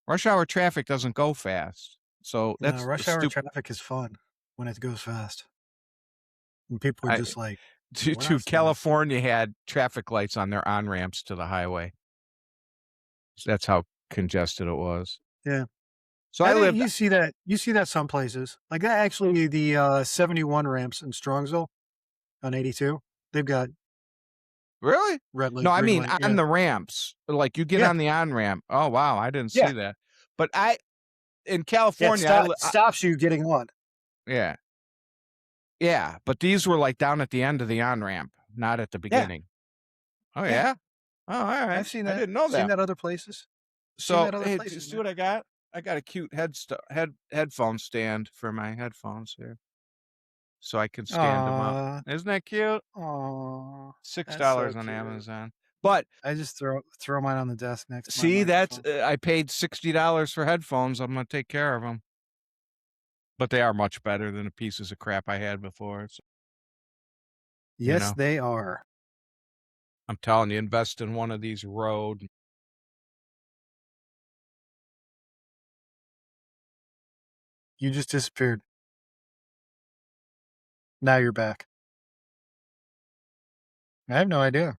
Rush hour traffic doesn't go fast. So no, that's rush hour stupid. traffic is fun when it goes fast. And people are I just like, dude, we're not slowing down. California had traffic lights on their on-ramps to the highway. So that's how congested it was. Yeah. So I I think lived you see that some places. Like that actually the 71 ramps in Strongsville on 82. They've got really? red No, light, I green mean light. on Yeah. the ramps. Like you get Yeah. on the on-ramp. Oh, wow, I didn't Yeah. see that. But in Yeah. It California, stops you getting on. yeah. Yeah, but these were, like, down at the end of the on-ramp, not at the Yeah. beginning. Oh, Yeah. yeah? Oh, alright. I've seen I that. didn't know Seen that. that other places. Seen So, that other hey, do you places, see man. what I got? I got a cute headphone stand for my headphones here, so I can stand them up. Aw. Isn't that cute? Aw. That's so $6 on cute. Amazon. But, I just throw mine on the desk next to my see, that's microphone. I paid $60 for headphones, I'm gonna take care of them. But they are much better than the pieces of crap I had before, so, you Yes, know? they are. I'm telling you, invest in one of these Rode. You just disappeared. Now you're back. I have no idea.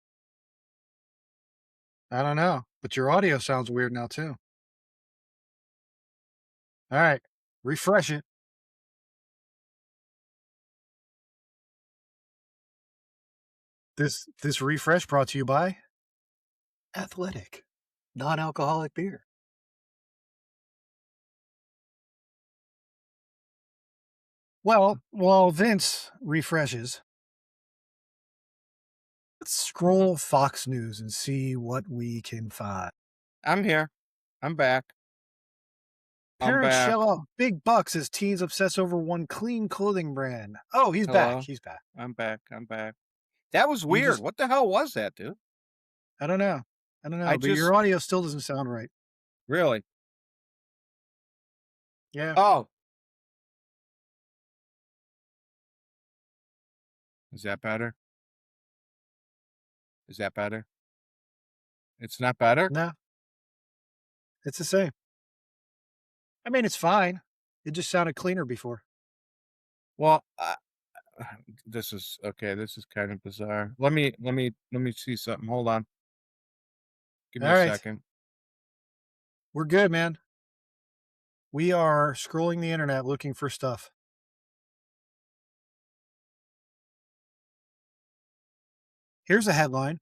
I don't know. But your audio sounds weird now too. All right. Refresh it. This refresh brought to you by Athletic, non-alcoholic beer. Well, while Vince refreshes, let's scroll Fox News and see what we can find. I'm here. I'm back. I'm Parents back. shell out big bucks as teens obsess over one clean clothing brand. Oh, he's back. Hello? He's back. I'm back. I'm back. That was You weird. just, What the hell was that, dude? I don't know. I don't I know, but just your audio still doesn't sound right. really. Yeah. Oh, is that better? Is that better? It's not better? No, it's the same. I mean, it's fine. It just sounded cleaner before. Well, This is okay, this is kind of bizarre. Let me see something. Hold on. Give me All a right. second. We're good, man. We are scrolling the internet looking for stuff. Here's a headline.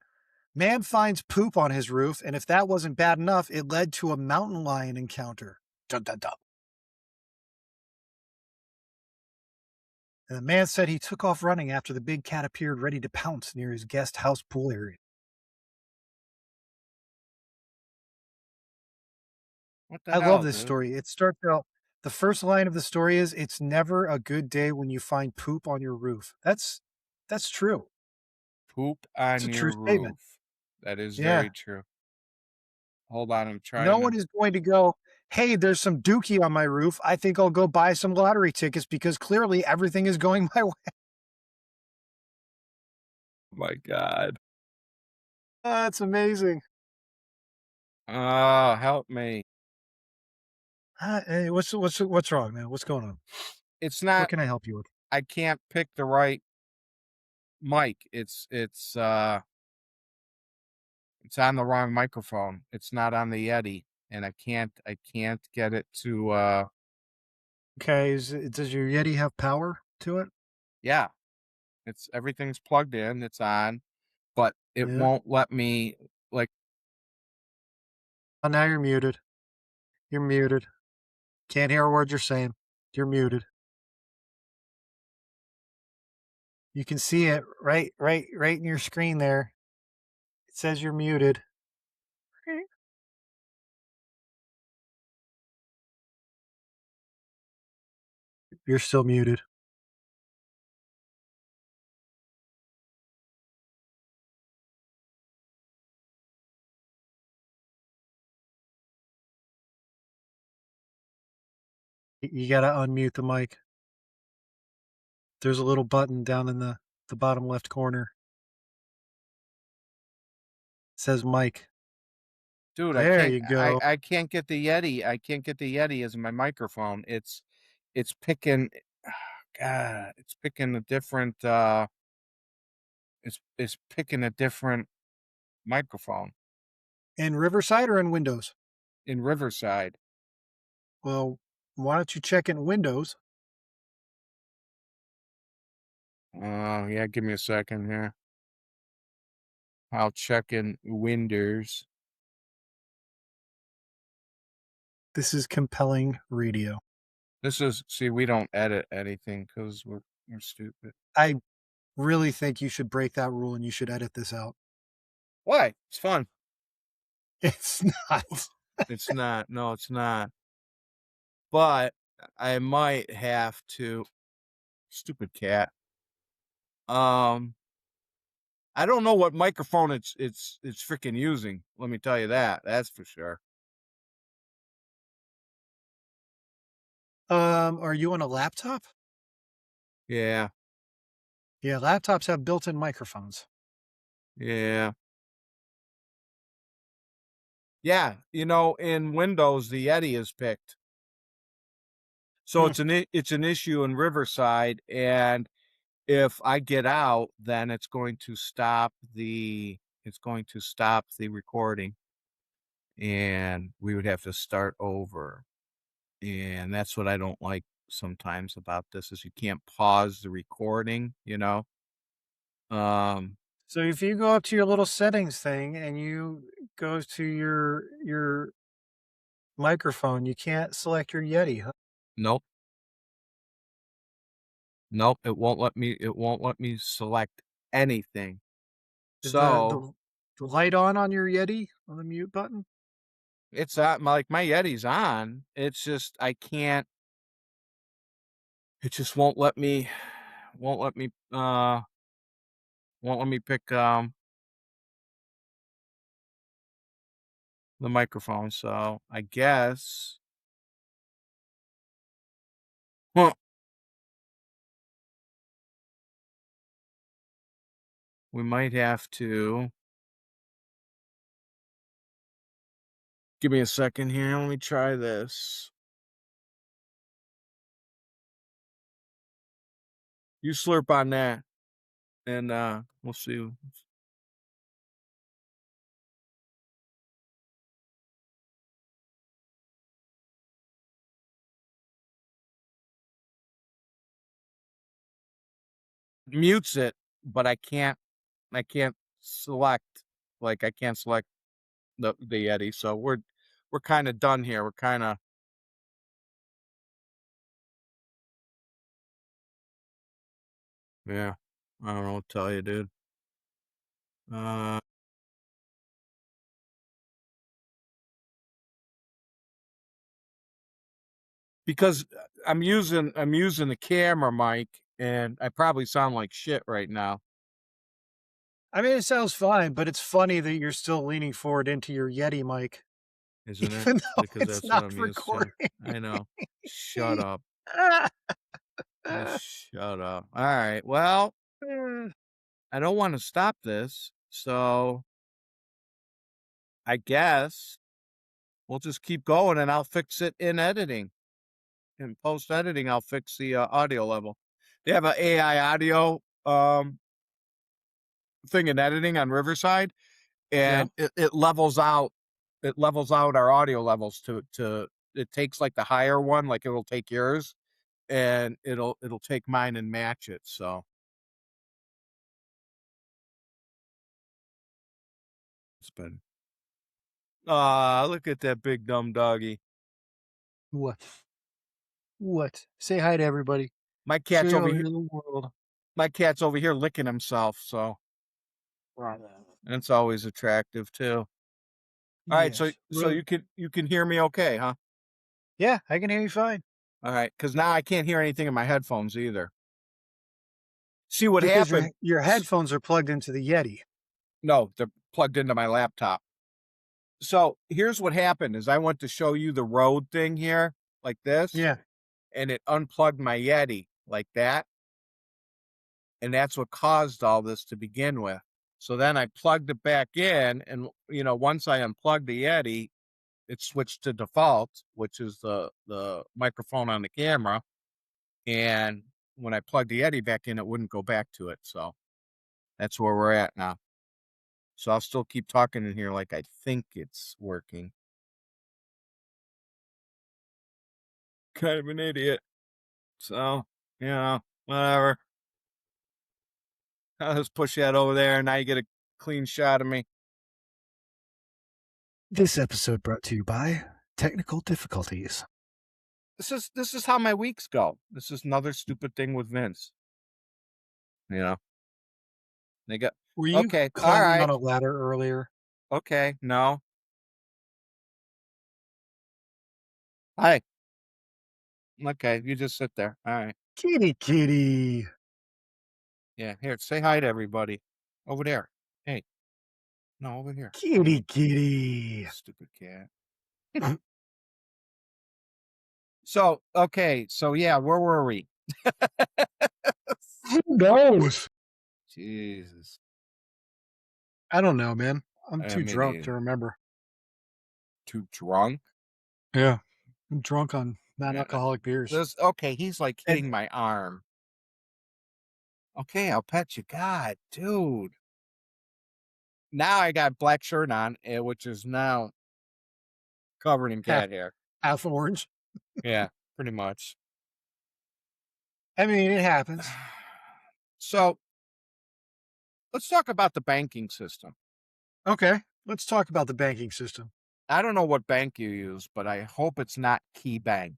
Man finds poop on his roof, and if that wasn't bad enough, it led to a mountain lion encounter. Dun, dun, dun. And the man said he took off running after the big cat appeared ready to pounce near his guest house pool area. What the I love hell, this dude? story. It starts out the first line of the story is it's never a good day when you find poop on your roof. That's true. Poop It's on a your true statement. roof. That is Yeah. very true. Hold on, I'm No trying one to is going to go, "Hey, there's some dookie on my roof. I think I'll go buy some lottery tickets because clearly everything is going my way." my god. That's amazing. Oh, help me. Hey, what's wrong, man? What's going on? It's What not can I help you with? I can't pick the right mic. It's on the wrong microphone. It's not on the Yeti, and I can't get it to Okay, does your Yeti have power to it? yeah, it's everything's plugged in, it's on, but it Yeah. won't let me like Oh, now you're muted. You're muted. Can't hear a word you're saying. You're muted. You can see it right in your screen there. It says you're muted. You're still muted. You gotta unmute the mic. There's a little button down in the bottom left corner. It says mic. dude, I There can't you I go. I can't get the Yeti. I can't get the Yeti as my microphone. It's picking God, it's picking a different it's picking a different microphone In Riverside or in Windows? in Riverside. Well, why don't you check in Windows? Yeah, give me a second here. I'll check in Windows. This is compelling radio. This is see, we don't edit anything because we're stupid. I really think you should break that rule and you should edit this out. Why? It's fun. It's not. It's not. No, it's not. But I might have to. Stupid cat. Um, I don't know what microphone it's freaking using. Let me tell you that. That's for sure. Are you on a laptop? Yeah. Yeah, laptops have built-in microphones. Yeah. Yeah. In Windows, the Yeti is picked. So Hmm. it's an issue in Riverside, and if I get out, then it's going to stop the recording, and we would have to start over. And that's what I don't like sometimes about this is you can't pause the recording. Um, So if you go up to your little settings thing and you go to your microphone, you can't select your Yeti, huh? nope, nope, it won't let me select anything. Is the So the light on your Yeti on the mute button? it's like my Yeti's on. It's just I can't it just won't let me won't let me pick the microphone. So I guess huh, we might have to give me a second here. Let me try this. You slurp on that, and we'll see. Mutes it, but I can't select, like, I can't select the Yeti, so we're kinda done here, we're kinda yeah, I don't know what to tell you, dude. Uh, because, I'm using the camera mic, and I probably sound like shit right now, I mean, it sounds fine, but it's funny that you're still leaning forward into your Yeti mic, isn't it? even though Because it's that's what not I'm used to. recording. I know. Shut up. Shut up. Alright, well, I don't wanna stop this, so I guess we'll just keep going, and I'll fix it in editing. In post editing, I'll fix the audio level. They have a AI audio thing in editing on Riverside, Yeah. and it levels out our audio levels to it takes like the higher one, like it'll take yours, and it'll take mine and match it. So it's been look at that big dumb doggy. What? What? Say hi to everybody. My Show cat's you over over here. to the world. My cat's over here licking himself, so Right. it's always attractive too. All right, so Yes. so you can hear me okay, huh? Yeah, I can hear you fine All right, because now I can't hear anything in my headphones either. See what because happened? your headphones are plugged into the Yeti. No, they're plugged into my laptop. So here's what happened: is I went to show you the Rode thing here, like this, Yeah. and it unplugged my Yeti like that, and that's what caused all this to begin with. So then I plugged it back in, and once I unplugged the Yeti, it switched to default, which is the microphone on the camera. And when I plugged the Yeti back in, it wouldn't go back to it. So that's where we're at now. So I'll still keep talking in here like I think it's working. Kind of an idiot. So, whatever. I'll just push that over there, and now you get a clean shot of me. This episode brought to you by technical difficulties. This is how my weeks go. This is another stupid thing with Vince. You know, they got Were you okay, all climbing right, on a ladder earlier? okay, no, hi, okay, you just sit there. All right, Kitty, kitty. yeah, here, say hi to everybody over there. Hey, no, over here. Kitty, kitty. Stupid cat. So, okay, so yeah, where were we? Who knows? Jesus, I don't know, man. I'm too I'm drunk idiot. to remember. Too drunk. Yeah. I'm drunk on Yeah, non-alcoholic beers. this okay. He's like And hitting my arm. Okay, I'll pet you. God, dude. Now I got black shirt on, which is now covered in half cat hair. half orange. Yeah, pretty much. I mean, it happens. So let's talk about the banking system. Okay. Let's talk about the banking system. I don't know what bank you use, but I hope it's not Key Bank.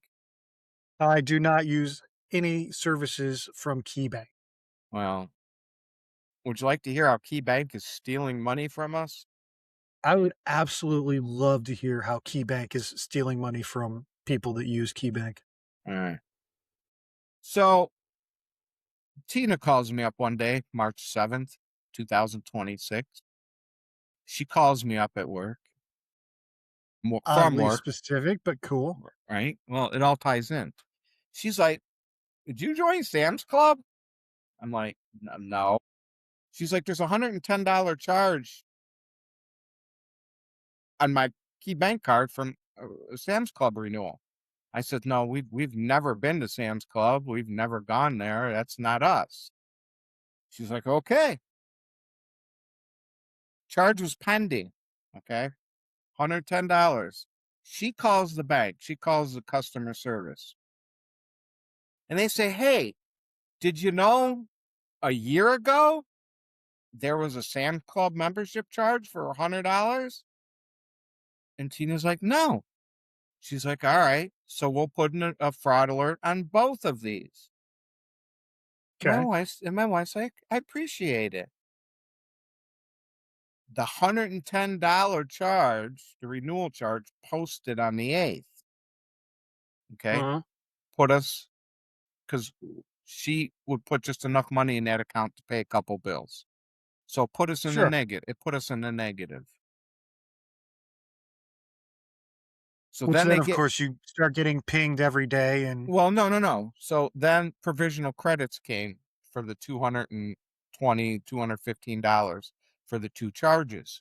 I do not use any services from KeyBank. Well, would you like to hear how Key Bank is stealing money from us? I would absolutely love to hear how KeyBank is stealing money from people that use KeyBank. All right. So Tina calls me up one day, March 7th, 2026. She calls me up at work, from Oddly work, specific, but cool. right? Well, it all ties in. She's like, "Did you join Sam's Club?" I'm like, No." She's like, "There's $110 charge on my Key Bank card from Sam's Club renewal." I said, "No, we've never been to Sam's Club. We've never gone there. That's not us." She's like, "Okay." Charge was pending. Okay. $110. She calls the bank. She calls the customer service. And they say, "Hey, did you know a year ago there was a Sam's Club membership charge for $100?" And Tina's like, "No." She's like, "All right, so we'll put in a fraud alert on both of these." Okay. My wife's like, "I appreciate it." The $110 charge, the renewal charge, posted on the 8th. Okay. Uh-huh. Put us, because she would put just enough money in that account to pay a couple bills. So put us in the Sure. negative. It put us in the negative. So Which then then, they of get, course, you start getting pinged every day and well, no, no, no. So then provisional credits came for the $215 for the two charges.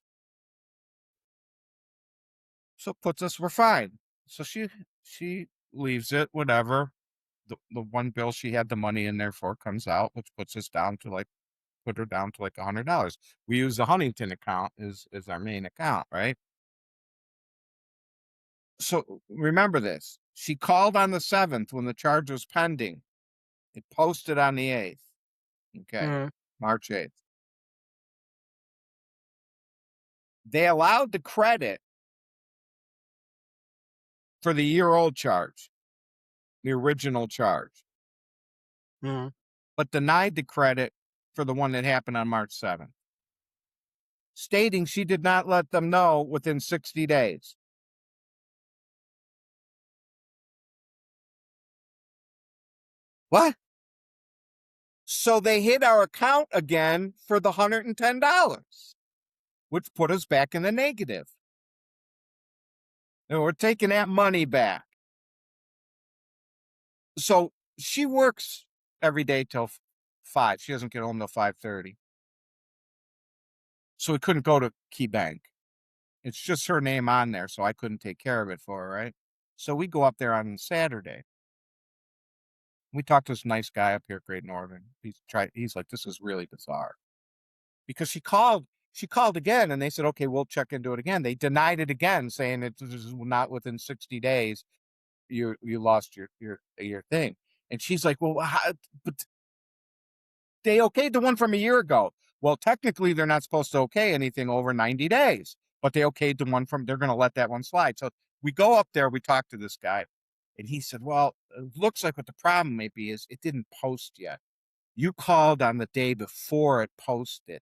So it puts us, we're fine. So she leaves it, whatever. The one bill she had the money in there for comes out, which puts us down to like, put her down to like $100. We use the Huntington account as our main account, right? So remember this. She called on the 7th when the charge was pending. It posted on the 8th. Okay. Mhm. March 8th. They allowed the credit for the year-old charge, the original charge, Mhm. but denied the credit for the one that happened on March 7th, stating she did not let them know within 60 days. What? So they hit our account again for the $110, which put us back in the negative. And we're taking that money back. So she works every day till 5. She doesn't get home till 5:30. So we couldn't go to Key Bank. It's just her name on there, so I couldn't take care of it for her, right? So we go up there on Saturday. We talked to this nice guy up here at Great Northern. He's like, "This is really bizarre." Because she called again and they said, "Okay, we'll check into it again." They denied it again, saying it is not within 60 days. You lost your thing. And she's like, "Well, but they okayed the one from a year ago." Well, technically they're not supposed to okay anything over 90 days, but they okayed the one from, they're going to let that one slide. So we go up there, we talk to this guy, and he said, "Well, it looks like what the problem may be is it didn't post yet. You called on the day before it posted.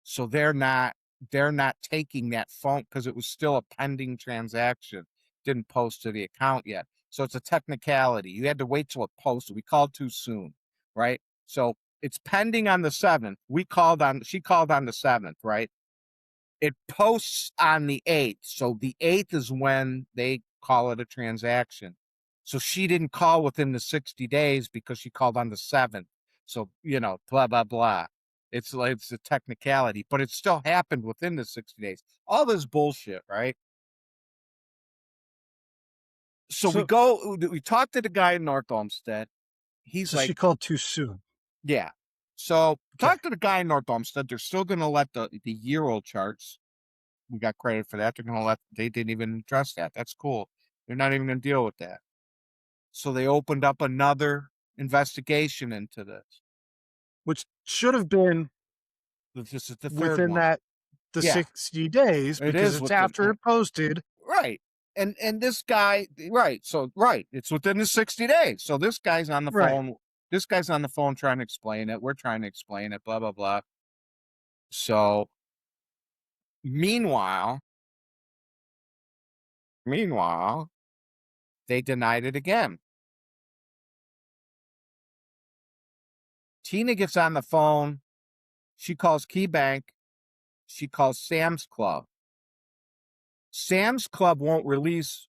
So they're not taking that phone because it was still a pending transaction. Didn't post to the account yet. So it's a technicality. You had to wait till it posted. We called too soon, right? So it's pending on the 7th. She called on the 7th, right? It posts on the 8th. So the 8th is when they call it a transaction. So she didn't call within the 60 days because she called on the 7th. So, blah, blah, blah. It's like, it's a technicality, but it still happened within the 60 days. All this bullshit, right? So so we talked to the guy in North Olmsted. He's so like, she called too soon. "Yeah." So Okay. talk to the guy in North Olmsted. They're still going to let the year-old charts. We got credit for that. They didn't even address that. That's cool. They're not even going to deal with that. So they opened up another investigation into this. Which should have been This is the third within one. that the Yeah, 60 days it because is it's within, after it posted. right. And this guy, right. So, right. It's within the 60 days. So this guy's on the Right. phone. This guy's on the phone trying to explain it. We're trying to explain it, blah, blah, blah. So meanwhile, meanwhile, they denied it again. Tina gets on the phone. She calls Key Bank. She calls Sam's Club. Sam's Club won't release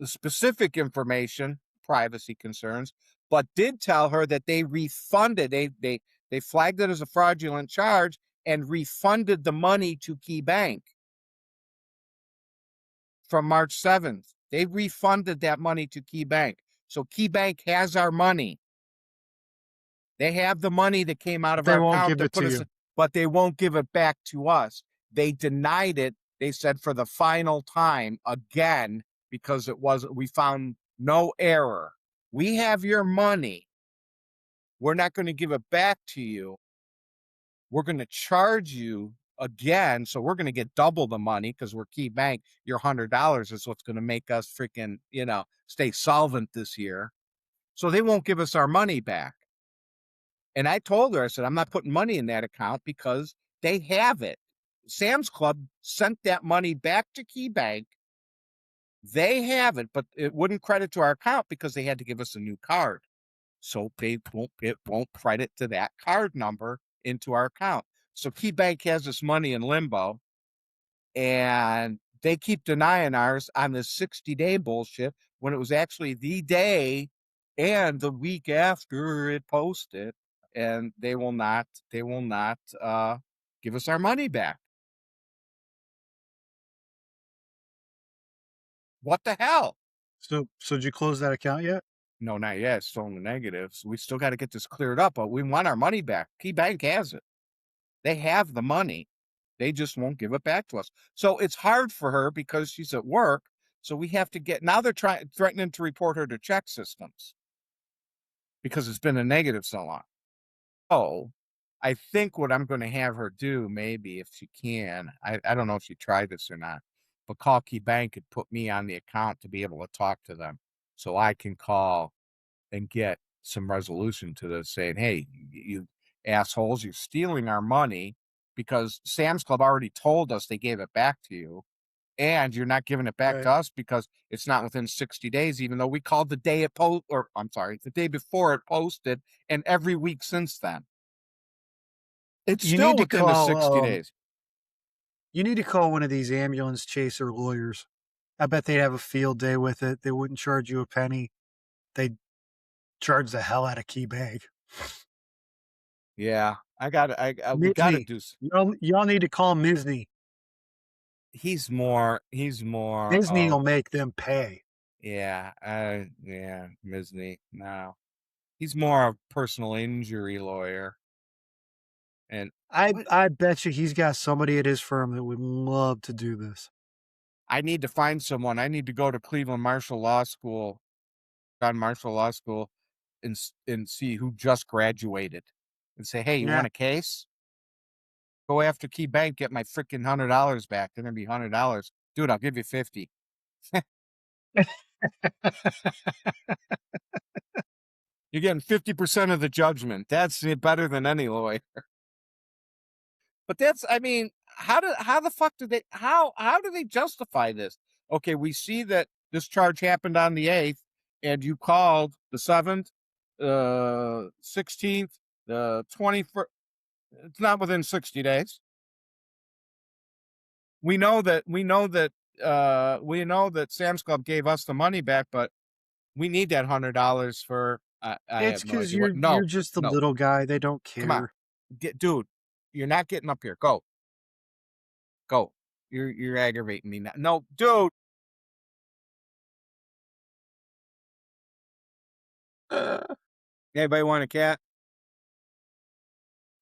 the specific information, privacy concerns, but did tell her that they refunded. They flagged it as a fraudulent charge and refunded the money to Key Bank from March 7th. They refunded that money to Key Bank. So Key Bank has our money. They have the money that came out But of they our won't account give to it put to us, you. but they won't give it back to us. They denied it. They said for the final time again, because we found no error. We have your money. We're not going to give it back to you. We're going to charge you again. So we're going to get double the money because we're Key Bank. Your $100 is what's going to make us freaking, stay solvent this year. So they won't give us our money back. And I told her, I said, I'm not putting money in that account because they have it. Sam's Club sent that money back to Key Bank. They have it, but it wouldn't credit to our account because they had to give us a new card. So it won't credit to that card number into our account. So Key Bank has this money in limbo, and they keep denying ours on this 60-day bullshit when it was actually the day and the week after it posted, and they will not give us our money back. What the hell? So did you close that account yet? No, not yet. It's still in the negatives. We still got to get this cleared up, but we want our money back. Key Bank has it. They have the money. They just won't give it back to us. So it's hard for her because she's at work. So we have to now they're threatening to report her to check systems because it's been a negative so long. Oh, I think what I'm going to have her do, maybe if she can, I don't know if she tried this or not, but call Key Bank and put me on the account to be able to talk to them so I can call and get some resolution to this saying, hey, you assholes, you're stealing our money because Sam's Club already told us they gave it back to you. And you're not giving it back to Right. us because it's not within 60 days, even though we called the day or I'm sorry, the day before it posted and every week since then. It's You still need to within the call 60 days. you need to call one of these ambulance chaser lawyers. I bet they'd have a field day with it. They wouldn't charge you a penny. They'd charge the hell out of Key Bank. Yeah, we got to Misney. do. Y'all need to call Misney. He's more Misney will of, make them pay. yeah, Misney. No, he's more of personal injury lawyer. And what I bet you he's got somebody at his firm that would love to do this. I need to find someone. I need to go to Cleveland Marshall Law School, John Marshall Law School, and see who just graduated, and say, hey, you Yeah. want a case? Go after Key Bank, get my freaking $100 back. They're gonna be $100, dude. I'll give you 50. You're getting 50% of the judgment. That's better than any lawyer. But I mean, how the fuck how do they justify this? Okay, we see that this charge happened on the 8th, and you called the 7th, 16th, the 21st. It's not within 60 days. We know that Sam's Club gave us the money back, but we need that $100 for I It's have no because idea what. you're No, just a no, little guy. They don't come on, care. dude, you're not getting up here. Go. You're aggravating me now. No, dude. Anybody want a cat?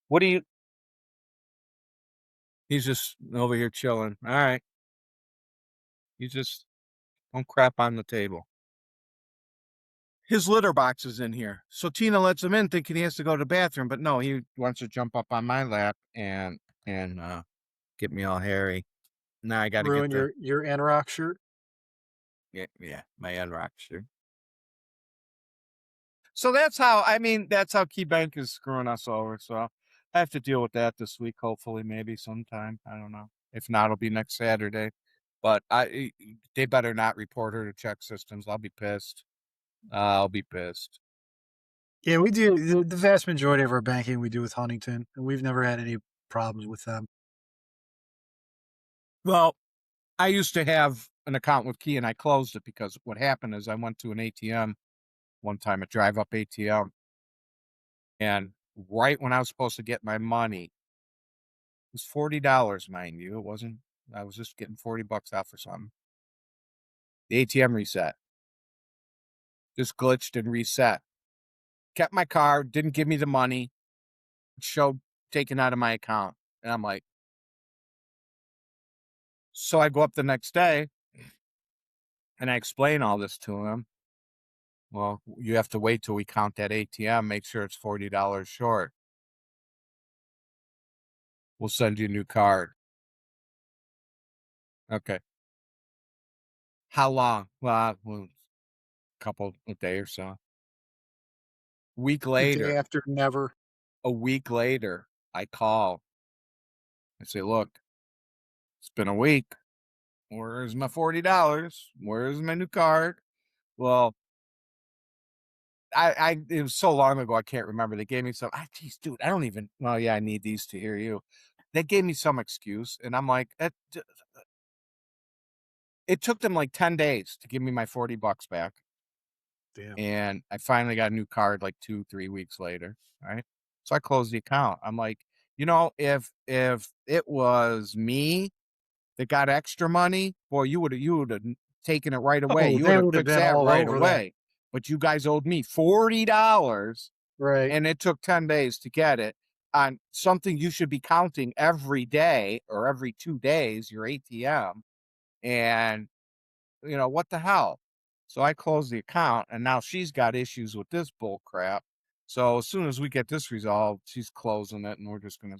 What do you? He's just over here chilling. All right. You just don't crap on the table. His litter box is in here. So Tina lets him in thinking he has to go to the bathroom, but no, he wants to jump up on my lap and get me all hairy. Now I gotta get Ruin the your Anorak shirt. yeah, my unrock shirt. So that's how Key Bank is screwing us over. So I have to deal with that this week, hopefully, maybe sometime. I don't know. If not, it'll be next Saturday. But they better not report her to check systems. I'll be pissed. I'll be pissed. Yeah, we do the vast majority of our banking we do with Huntington, and we've never had any problems with them. Well, I used to have an account with Key and I closed it because what happened is I went to an ATM one time, a drive up ATM, and right when I was supposed to get my money, it was $40, mind you. It wasn't, I was just getting $40 out for something. The ATM reset. Just glitched and reset. Kept my card, didn't give me the money, showed taken out of my account. And I'm like, so I go up the next day and I explain all this to him. Well, you have to wait till we count that ATM, make sure it's $40 short. We'll send you a new card. Okay. How long? Well, a day or so. Week The day later, after never. a week later, I call. I say, look, it's been a week. Where's my $40? Where's my new card? Well, it was so long ago, I can't remember. They gave me some, geez, dude, I don't even, well, yeah, I need these to hear you. They gave me some excuse. And I'm like, it took them like 10 days to give me my $40 back. Damn. And I finally got a new card like 2, 3 weeks later. Right. So I closed the account. I'm like, if it was me that got extra money, boy, you would have taken it right away. Oh, You would they have would have fixed been that all right over that. away. But you guys owed me $40 Right. and it took 10 days to get it on something you should be counting every day or every 2 days, your ATM. And what the hell? So I closed the account and now she's got issues with this bull crap. So as soon as we get this resolved, she's closing it and we're just gonna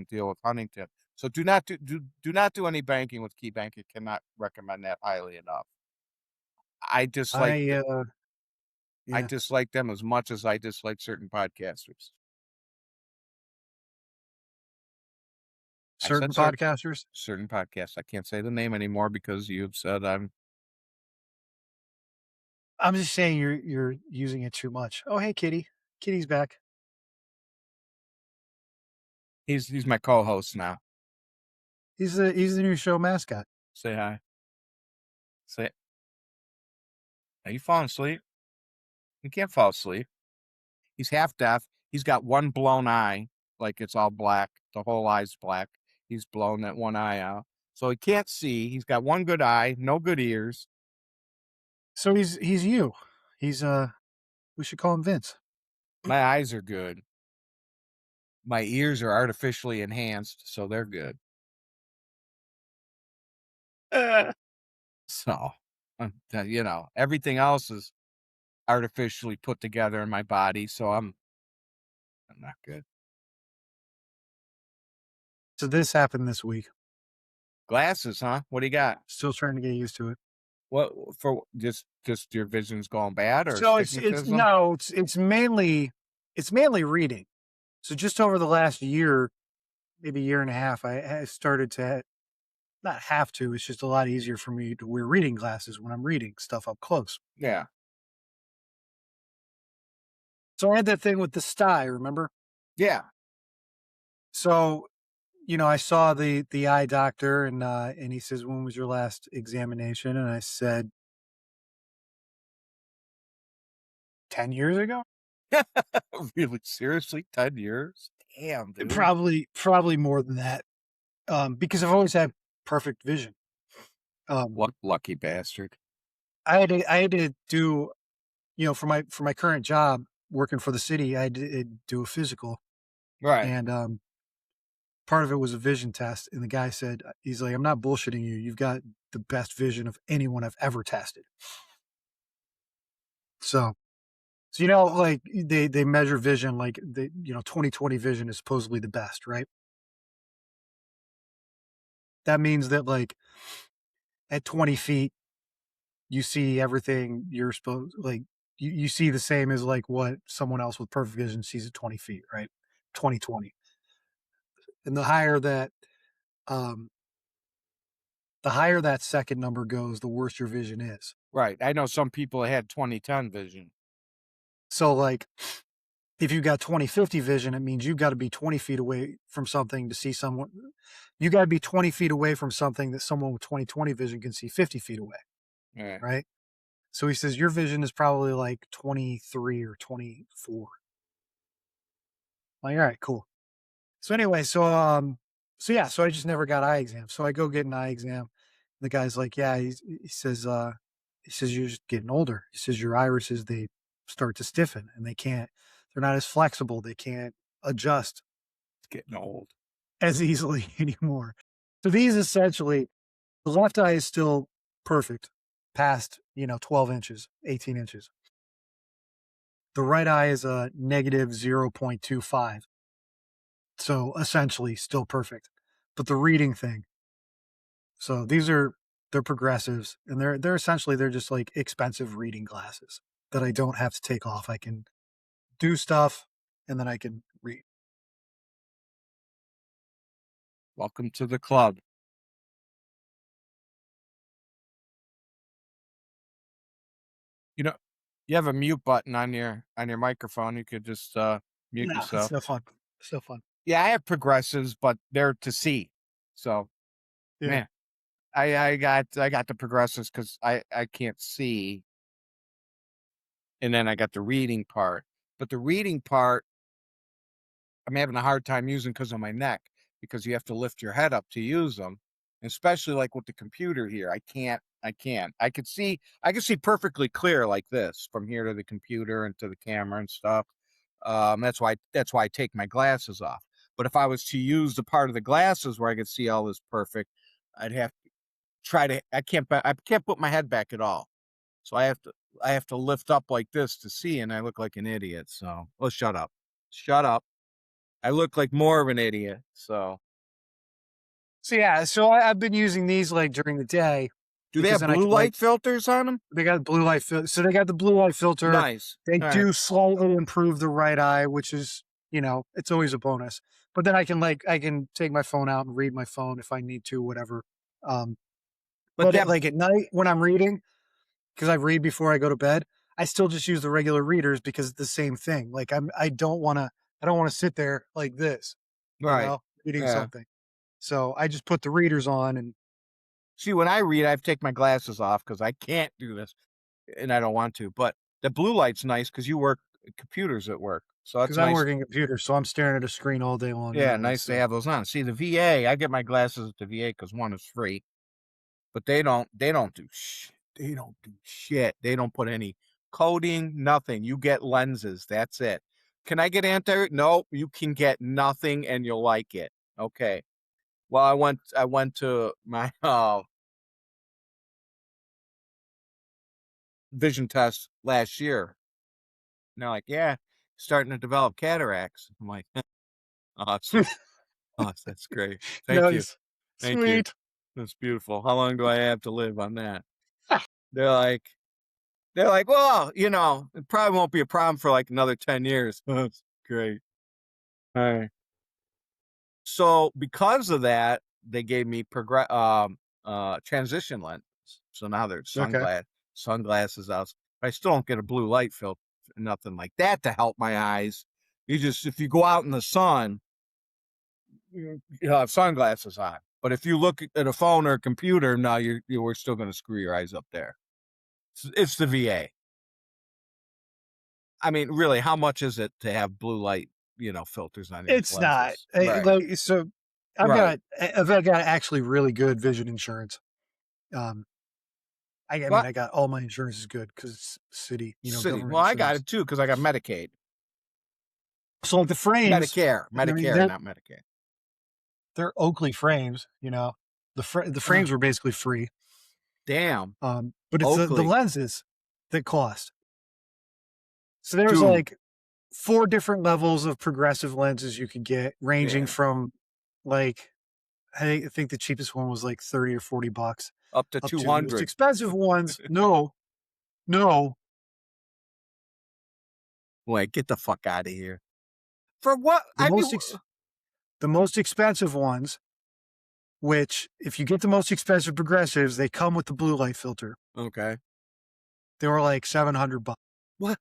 deal with Huntington. So do not do any banking with KeyBank. I cannot recommend that highly enough. I dislike I, I yeah, dislike them as much as I dislike certain podcasters. I certain said certain podcasters. certain podcasts. I can't say the name anymore because you've said I'm I'm just saying you're using it too much. Oh, hey, Kitty. Kitty's back. he's my co-host now. He's the new show mascot. Say hi. Say, are you falling asleep? You can't fall asleep. He's half deaf. He's got one blown eye, like it's all black. The whole eye's black. He's blown that one eye out. So he can't see. He's got one good eye, no good ears. So he's you. He's we should call him Vince. My eyes are good. My ears are artificially enhanced, so they're good. Uh, So, everything else is artificially put together in my body, so I'm not good. so this happened this week. Glasses, huh? What do you got? Still trying to get used to it. What for? Just your vision's going bad or So it's astigmatism? no, it's mainly reading. So just over the last year, maybe year and a half, I started to not have to. It's just a lot easier for me to wear reading glasses when I'm reading stuff up close. Yeah, So I had that thing with the sty, remember? yeah. So I saw the eye doctor, and he says, "When was your last examination?" And I said, "10 years ago." Really? Seriously? 10 years? Damn, dude. Probably more than that, because I've always had perfect vision. Lucky bastard. I had to do, for my current job working for the city, I had to do a physical, Right. and part of it was a vision test. And the guy said, he's like, "I'm not bullshitting you. You've got the best vision of anyone I've ever tested." So like they measure vision, like 20/20 vision is supposedly the best, right? That means that like at 20 feet, you see everything you're supposed like you see the same as like what someone else with perfect vision sees at 20 feet, right? 20/20. And um the higher that second number goes, the worse your vision is. Right. I know some people had 20/10 vision. So like if you've got 20/50 vision, it means you've got to be 20 feet away from something to see someone. You got to be 20 feet away from something that someone with 20/20 vision can see 50 feet away, Right. right? So he says your vision is probably like 23 or 24. Like, all right, cool. So anyway, so yeah, so I just never got eye exam. So I go get an eye exam. The guy's like, yeah, he says, He says, "You're just getting older." He says, "Your irises, they start to stiffen and they're not as flexible. They can't adjust It's getting old. as easily anymore." So these essentially, the left eye is still perfect past, 12 inches, 18 inches. The right eye is a negative 0.25. So essentially still perfect. But the reading thing, so they're progressives and they're essentially they're just like expensive reading glasses that I don't have to take off. I can do stuff and then I can read. Welcome to the club. You know, you have a mute button on your microphone. You could just mute No, it's yourself. no fun. It's no fun. Yeah, I have progressives, but they're to see. So, Yeah. man, I got the progressives because I can't see, and then I got the reading part. But the reading part, I'm having a hard time using because of my neck, because you have to lift your head up to use them, especially like with the computer here. I can't. I could see perfectly clear like this from here to the computer and to the camera and stuff. That's why I take my glasses off. But if I was to use the part of the glasses where I could see all this perfect, I'd have to try to I can't put my head back at all. So I have to lift up like this to see, and I look like an idiot. So, well, shut up. Shut up. I look like more of an idiot, so So yeah, so I've been using these like during the day do they because have then I blue can like light filters on them? they got blue light so they got the blue light filter. Nice. They Alright. do slightly improve the right eye, which is, it's always a bonus. But then I can take my phone out and read my phone if I need to, whatever. Um, But but that like at night when I'm reading, because I read before I go to bed, I still just use the regular readers because it's the same thing. Like I don't want to sit there like this, right. reading Yeah. something. So I just put the readers on and See, when I read, I have to take my glasses off because I can't do this, and I don't want to, but the blue light's nice because you work computers at work, so because that's I'm nice. working computer, so I'm staring at a screen all day long Yeah, anyway. nice to So have those on. See, the VA, I get my glasses at the VA because 1 is free, but they don't do shit. They don't put any coating, nothing. You get lenses, that's it. Can I get anti? No, you can get nothing and you'll like it. Okay. Well, I went to my vision test last year. And they're like, "Yeah, starting to develop cataracts." I'm like, "Awesome. Oh, that's great. Thank you. nice, Thank you. sweet. That's beautiful. How long do I have to live on that?" They're like they're like, "Well, it probably won't be a problem for like another 10 years." That's great. All right. So because of that, they gave me transition lenses. So now there's Okay. sunglasses out. I still don't get a blue light filter, nothing like that to help my eyes. If you go out in the sun, you have sunglasses on. But if you look at a phone or a computer, now we're still going to screw your eyes up there. It's the VA. I mean, really, how much is it to have blue light, filters on your It's not lenses? Right. like so. Right. I've got actually really good vision insurance. Um, I mean, Well, I got all my insurance is good because it's city, city. government Well, I got insurance. it too because I got Medicaid. So like the frames, I mean, Medicare, not Medicaid. they're Oakley frames. The Ugh, frames were basically free. damn. But it's the Oakley. lenses that cost. So there's Dude. like 4 different levels of progressive lenses you could get, ranging Yeah. from like I think the cheapest one was like 30 or $40 Up to up to the most 200. expensive ones. No, no, Wait, get the fuck out of here. For what? the most ex- the most expensive ones, which if you get the most expensive progressives, they come with the blue light filter. okay. They were like $700, What?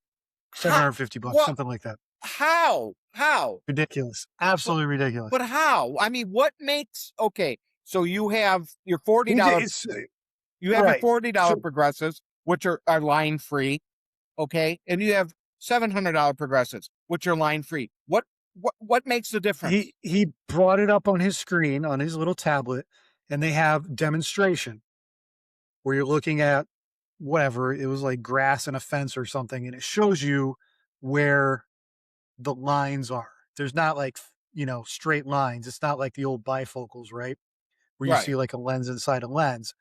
How? 750 bucks, What? something like that. How? How? Ridiculous. But, Absolutely ridiculous. but how? I mean, what makes, okay. So you have your $40, It's you have your right. $40 So progressives, which are line free. Okay. And you have $700 progressives, which are line free. What makes the difference? he brought it up on his screen on his little tablet, and they have demonstration where you're looking at whatever, it was like grass and a fence or something, and it shows you where the lines are. There's not like, straight lines. It's not like the old bifocals, right? Where you Right. see like a lens inside a lens.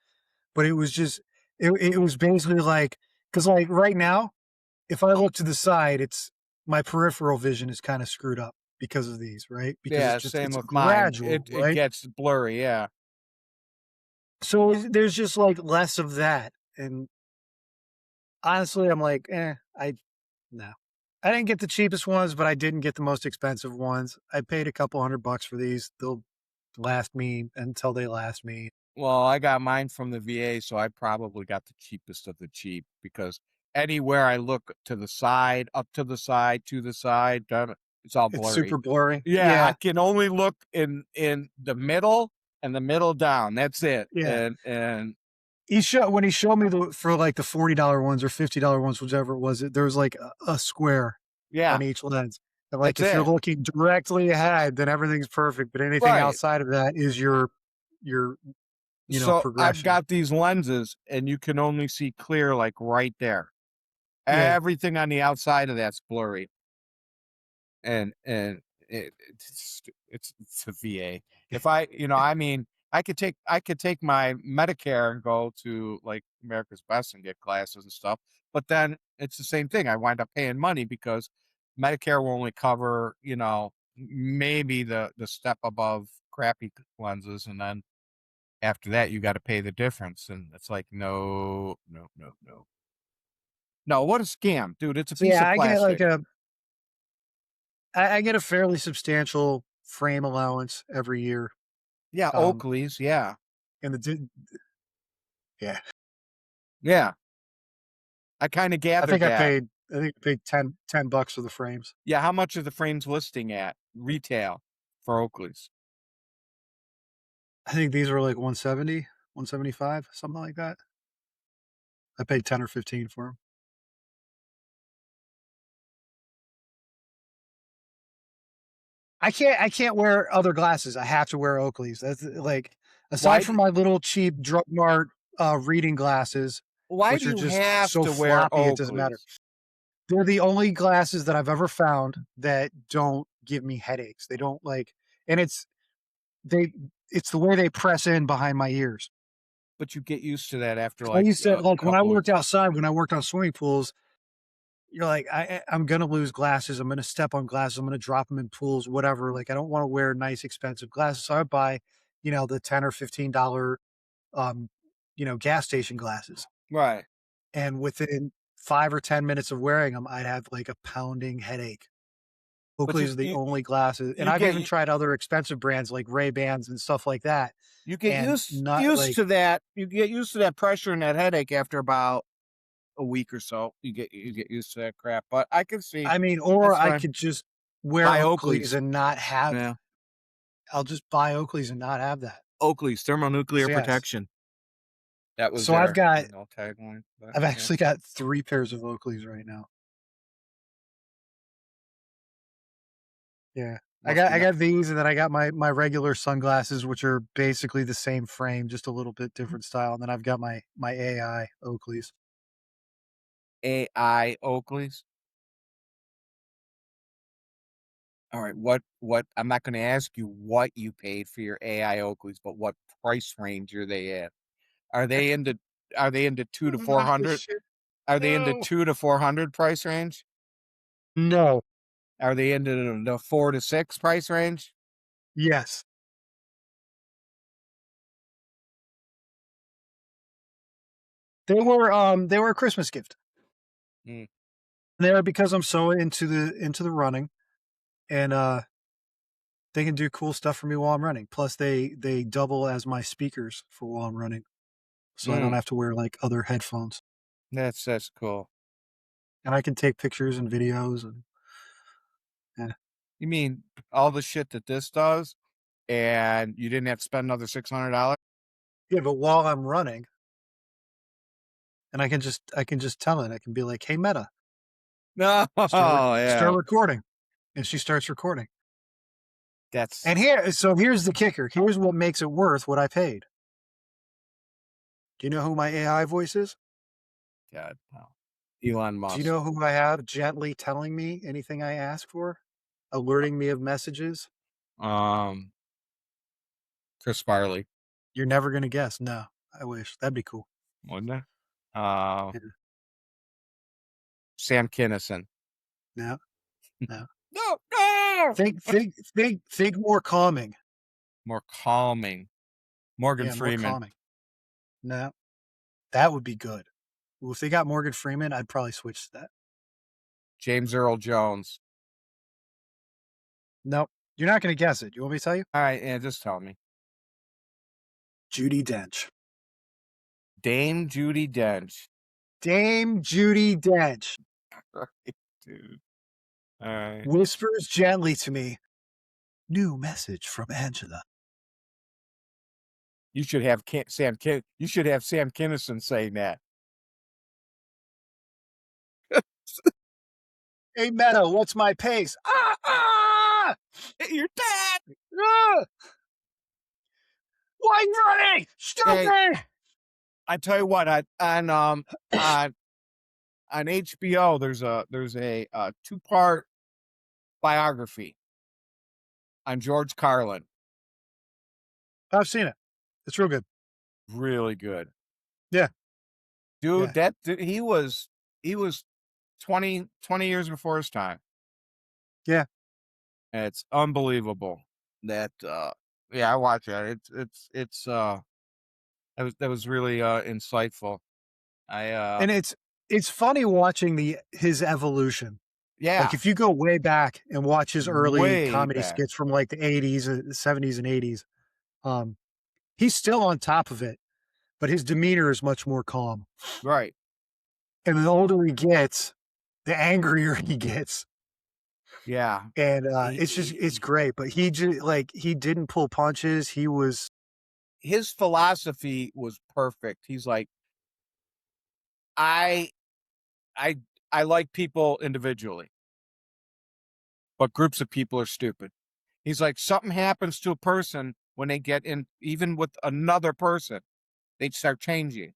But it was just it was basically like, because like right now, if I look to the side, it's my peripheral vision is kind of screwed up because of these, right? Because Yeah, same it's with mine. gradual, It right? gets blurry, yeah. So there's just like less of that. And honestly, I'm like, no. I didn't get the cheapest ones, but I didn't get the most expensive ones. I paid a couple $100 for these. They'll last me until they last me. Well, I got mine from the VA, so I probably got the cheapest of the cheap because anywhere I look to the side, up to the side, it's all It's blurry. super blurry. Yeah, I Yeah, can only look in the middle and the middle down. That's it. yeah. And He showed me for like the $40 ones or $50 ones, whichever it was. There was like a square yeah, on each lens. And like that's if you're it. looking directly ahead, then everything's perfect. But anything Right. outside of that is your So I've progression. got these lenses and you can only see clear like right there. Yeah. Everything on the outside of that's blurry. And it's a VA. If I, I mean, I could take my Medicare and go to like America's Best and get glasses and stuff, but then it's the same thing. I wind up paying money because Medicare will only cover, maybe the step above crappy lenses, and then after that you got to pay the difference, and it's like no, no, no, no, no. What a scam, dude! It's a So piece yeah, of plastic. I get a fairly substantial frame allowance every year. Yeah, Um, Oakley's. Yeah, and yeah, yeah. I kind of gathered that. I think I paid $10 for the frames. Yeah, how much are the frames listing at retail for Oakley's? I think these were like 170, 175, something like that. I paid 10 or 15 for them. I can't wear other glasses. I have to wear Oakley's. That's like, aside Why from do my little cheap drug mart reading glasses, why do which are you just have so to wear floppy it doesn't matter. Oakley's? They're the only glasses that I've ever found that don't give me headaches. They don't like, and they it's the way they press in behind my ears. But you get used to that after I like used to a like when I couple of worked outside, when I worked on swimming pools, you're like, I'm gonna lose glasses. I'm gonna step on glasses. I'm gonna drop them in pools, whatever. Like I don't want to wear nice, expensive glasses, so I buy, the $10 or $15, um, gas station glasses. right. And within 5 or 10 minutes of wearing them, I'd have like a pounding headache. But Oakley's are the only glasses, and you I've get even tried other expensive brands like Ray Bans and stuff like that, you get and not used like, to that. You get used to that pressure and that headache after about a week or so. You get used to that crap. But I can see I mean, or that's I fine. could just wear Buy Oakley's Oakley's. and not have. Yeah. I'll just buy Oakley's and not have that. Oakley's thermonuclear So yes, protection. That was so I've their, got tagline. But I've yeah, actually got 3 pairs of Oakleys right now. Yeah. must be I not got these, and then I got my regular sunglasses, which are basically the same frame, just a little bit different style, and then I've got my AI Oakleys. AI Oakley's. All right, what I'm not gonna ask you what you paid for your AI Oakleys, but what price range are they at? Are they into are they into 2 to Not this 400? shit. Are they into No. 2 to 400 price range? No. Are they into the 4 to 6 price range? Yes. They were a Christmas gift. Mm, They were because I'm so into the running, and, they can do cool stuff for me while I'm running. Plus they double as my speakers for while I'm running, so I don't mm, have to wear, like, other headphones, that's cool. and I can take pictures and videos and yeah. You mean all the shit that this does, and you didn't have to spend another $600? Yeah, but while I'm running, and I can just tell it, I can be like, "Hey, Meta, No, start yeah. recording," and she starts recording. That's And here's the kicker, here's what makes it worth what I paid. Do you know who my AI voice is? God, no. Elon Do you Musk. know who I have gently telling me anything I ask for? Alerting me of messages? Um, Chris Farley, You're never gonna guess. No, I wish. That'd be cool. wasn't it? Uh, Yeah. Sam Kinison. No, no. No, no! Think more calming. More calming. Morgan Yeah, more Freeman. calming. No, that would be good. Well, if they got Morgan Freeman, I'd probably switch to that. James Earl Jones. Nope. You're not gonna guess it. You want me to tell you? All right, yeah, just tell me. Judi Dench. Dame Judi Dench. Dame Judi Dench Right, dude. All right. whispers gently to me, "New message from Angela." You should have you should have Sam Kinison saying that. "Hey, Meta, what's my pace?" "Ah, ah! You're dead. Ah! Why running? Hey, Stupid!" I tell you what, on on HBO, there's a two-part biography on George Carlin. I've seen it. It's real good. Really good. Yeah, Dude, yeah. that he was 20 years before his time. Yeah. It's unbelievable that yeah, I watch it. It's that was really insightful. I And it's funny watching his evolution. Like, Yeah, if you go way back and watch his early way comedy back. skits from, like, the '80s, the '70s and '80s, um, he's still on top of it, but his demeanor is much more calm. Right. And the older he gets, the angrier he gets, Yeah. and, it's just it's He great, but he didn't pull punches, he was his philosophy was perfect. He's like, I I I like people individually, but groups of people are stupid. He's like, something happens to a person when they get in, even with another person, they start changing.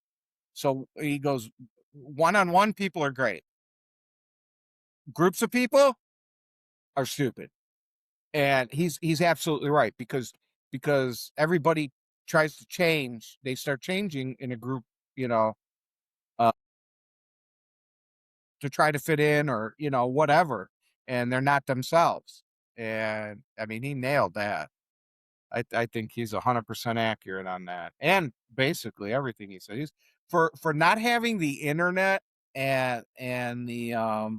So he goes, one on one people are great. Groups of people are stupid. And he's absolutely right, because everybody tries to change, they start changing in a group, you know, uh, to try to fit in, or whatever, and they're not themselves. And I mean, he nailed that. I think he's 100% accurate on that, and basically everything he said. He's for not having the internet and the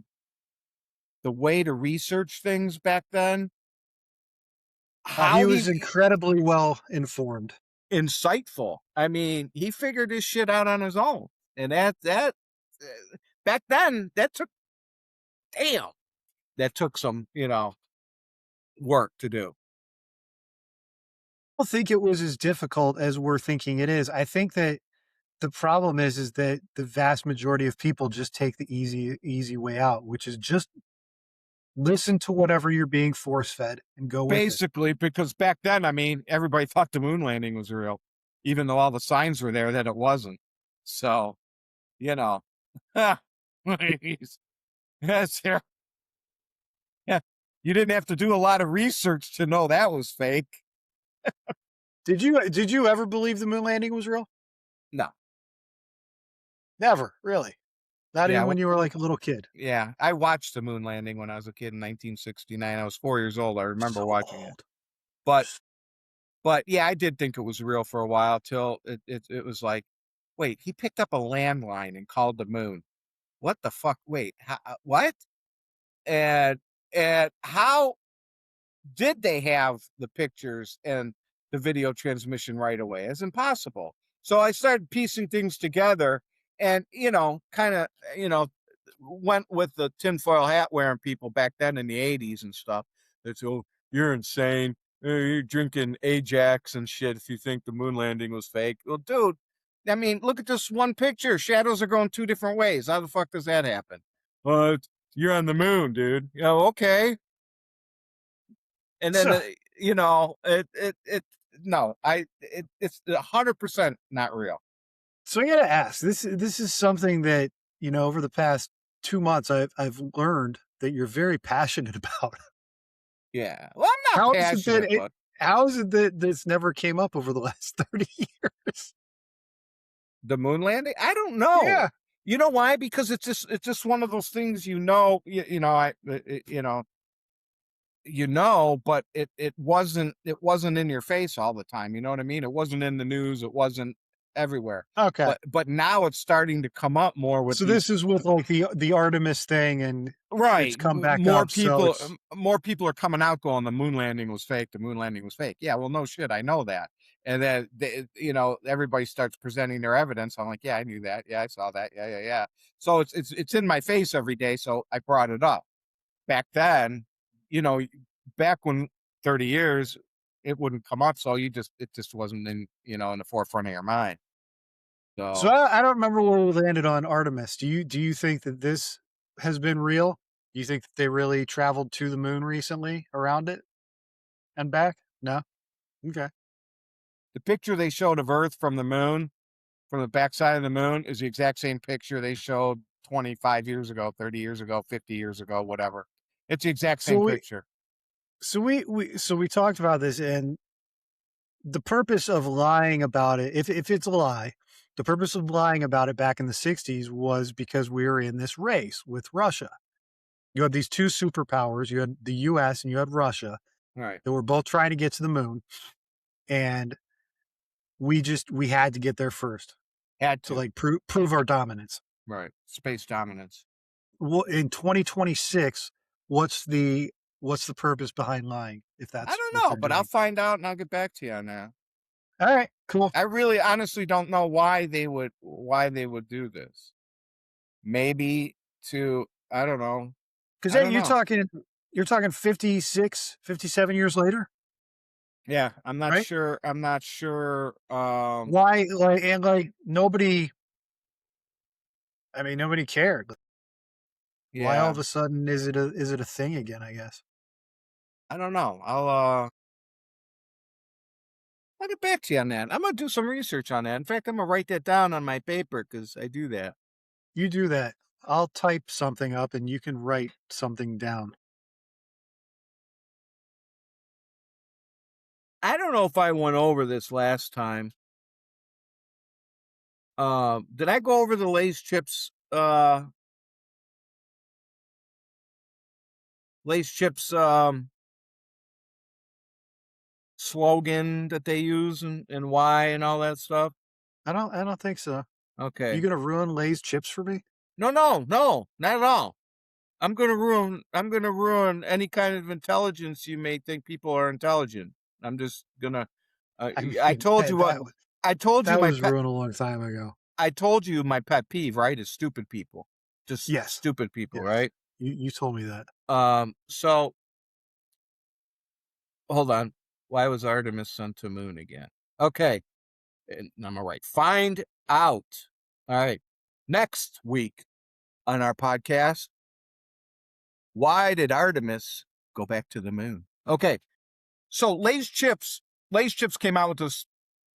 way to research things back then. he How was he incredibly well informed. insightful. I mean, he figured his shit out on his own, and back then damn, that took some work to do. I don't think it was as difficult as we're thinking it is. I think that the problem is that the vast majority of people just take the easy way out, which is just listen to whatever you're being force fed and go with it. Basically, because back then, I mean, everybody thought the moon landing was real, even though all the signs were there that it wasn't. So, you know, yes, yeah, you didn't have to do a lot of research to know that was fake. Did you ever believe the moon landing was real? No, Never, really. Not yeah, even when you were like a little kid. yeah. I watched the moon landing when I was a kid in 1969. I was 4 years old. I remember So watching it, old. but yeah, I did think it was real for a while till it was like, wait, he picked up a landline and called the moon. What the fuck? Wait, what? And how did they have the pictures and the video transmission right away? It's impossible. So I started piecing things together, and kind of went with the tinfoil hat wearing people back then in the '80s and stuff. That's, oh, you're insane. You're drinking Ajax and shit if you think the moon landing was fake. Well, dude, I mean, look at this one picture. Shadows are going two different ways. How the fuck does that happen? Well, you're on the moon, dude. Okay. And then So no, it's 100% not real. so I gotta ask. This is something that over the past 2 months, I've learned that you're very passionate about. Yeah. Well, I'm not How has it been passionate, but how is it that this never came up over the last 30 years? the moon landing? I don't know. Yeah. You know why? Because it's just one of those things, but it wasn't in your face all the time. You know what I mean? It wasn't in the news. It wasn't everywhere. Okay. But now it's starting to come up more with So this these. is with, like, the Artemis thing, and it's Right. come back up, so it's More people are coming out going, the moon landing was fake. The moon landing was fake. Yeah, well, no shit, I know that. And then everybody starts presenting their evidence. I'm like, yeah, I knew that. Yeah, I saw that. Yeah, yeah, yeah. So it's in my face every day. So I brought it up. Back then, you know, back when 30 years, it wouldn't come up. So it just wasn't in the forefront of your mind. so So I don't remember where we landed on Artemis. Do you think that this has been real? Do you think that they really traveled to the moon recently around it and back? No? Okay. the picture they showed of Earth from the moon, from the backside of the moon, is the exact same picture they showed 25 years ago, 30 years ago, 50 years ago, whatever. It's the exact So same we picture. so we talked about this, and the purpose of lying about it, if it's a lie, the purpose of lying about it back in the 60s was because we were in this race with Russia. You had these two superpowers, you had the US and you had Russia, Right. that were both trying to get to the moon, and we had to get there first Had to, to. like, prove our dominance. Right. Space dominance. Well, in 2026, what's the purpose behind lying if I that's don't what know, they're but I'll doing? find out and I'll get back to you on that. All right, cool. I really honestly don't know why they would do this. Maybe to I don't know. Because I don't you're know. talking 56, 57 years later, Yeah, I'm not right? sure. I'm not sure. Why, like, nobody, I mean, nobody cared. Why all Yeah, of a sudden is it a thing again, I guess? I don't know. I'll get back to you on that. I'm gonna do some research on that. In fact, I'm gonna write that down on my paper because I do that. You do that. I'll type something up and you can write something down. I don't know if I went over this last time. Did I go over the Lay's chips slogan that they use and why and all that stuff? I don't think so. You Okay. gonna ruin Lay's chips for me? No, no, no, not at all. I'm gonna ruin any kind of intelligence you may think people are intelligent. I'm just gonna I I mean, told that you what that was I told you that my was pet ruined a long time ago. I told you my pet peeve, right? Is stupid people. Just Yes, stupid people, yes. right? You told me that. So hold on. Why was Artemis sent to moon again? Okay. And I'm all right. Find out. All right. Next week on our podcast, why did Artemis go back to the moon? Okay. So Lay's Chips came out with this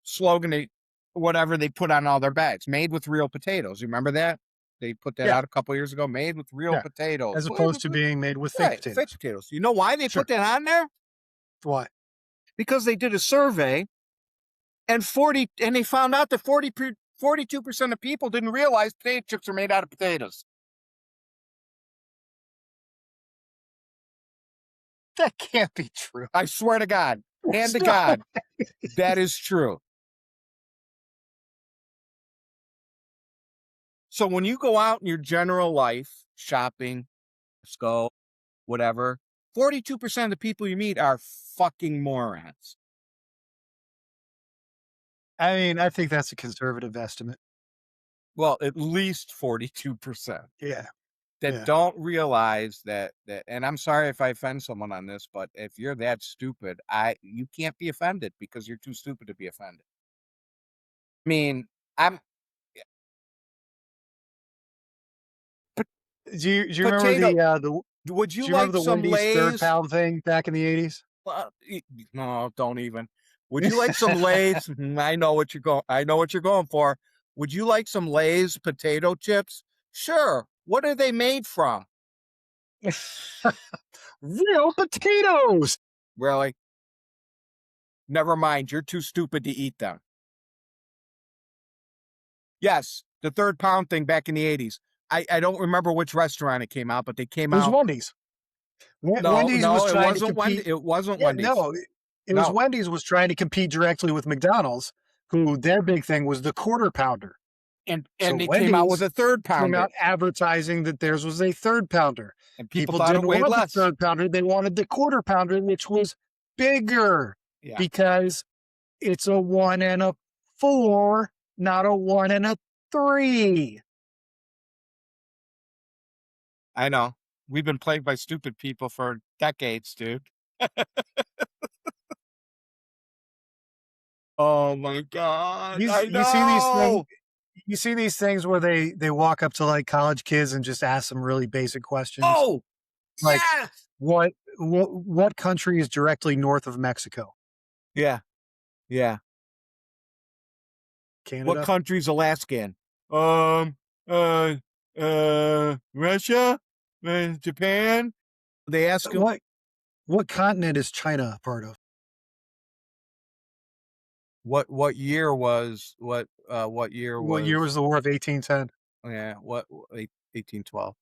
slogan, whatever they put on all their bags, made with real potatoes. You remember that? They put that Yeah, out a couple years ago, made with real yeah. potatoes. As opposed to being made with fake Right, fake potatoes. potatoes. You know why they Sure. put that on there? Why? Because they did a survey and they found out that 42% of people didn't realize potato chips are made out of potatoes. That can't be true. I swear to God, hand There's to no God, that is true. So when you go out in your general life, shopping, go, whatever, 42% of the people you meet are fucking morons. I mean, I think that's a conservative estimate. Well, at least 42% Yeah, that yeah. don't realize that, and I'm sorry if I offend someone on this, but if you're that stupid, you can't be offended because you're too stupid to be offended. I mean, I'm po- Do you remember potato. the Would you do you remember like the some Wendy's third Lay's? pound thing back in the 80s? No, don't even. Would you like some Lay's? I know what you're going. I know what you're going for. Would you like some Lay's potato chips Sure. What are they made from? Real potatoes. Really? Never mind. You're too stupid to eat them. Yes, the third pound thing back in the 80s. I don't remember which restaurant it came out, but they came It was out. Wendy's. No, Wendy's was no, it trying to wasn't compete. Wendy. It wasn't Yeah, Wendy's. no, it was No. Wendy's was trying to compete directly with McDonald's, who their big thing was the quarter pounder. So And they came out with Wendy's a third came out pounder, advertising that theirs was a third pounder. and people People thought it didn't weighed want the less. third pounder, they wanted the quarter pounder, which was bigger Yeah, because it's a 1 and a 4, not a 1 and a 3. I know. We've been plagued by stupid people for decades, dude. Oh my god, I You see these things know. you see these things where they walk up to, like, college kids and just ask them really basic questions, Oh, like, yes. what country is directly north of Mexico? Yeah, yeah. What Canada? country's Alaskan? Um, uh, Russia, Japan. They ask him What continent is China a part of? what year was what year What year was was the War of 1810? yeah what 1812.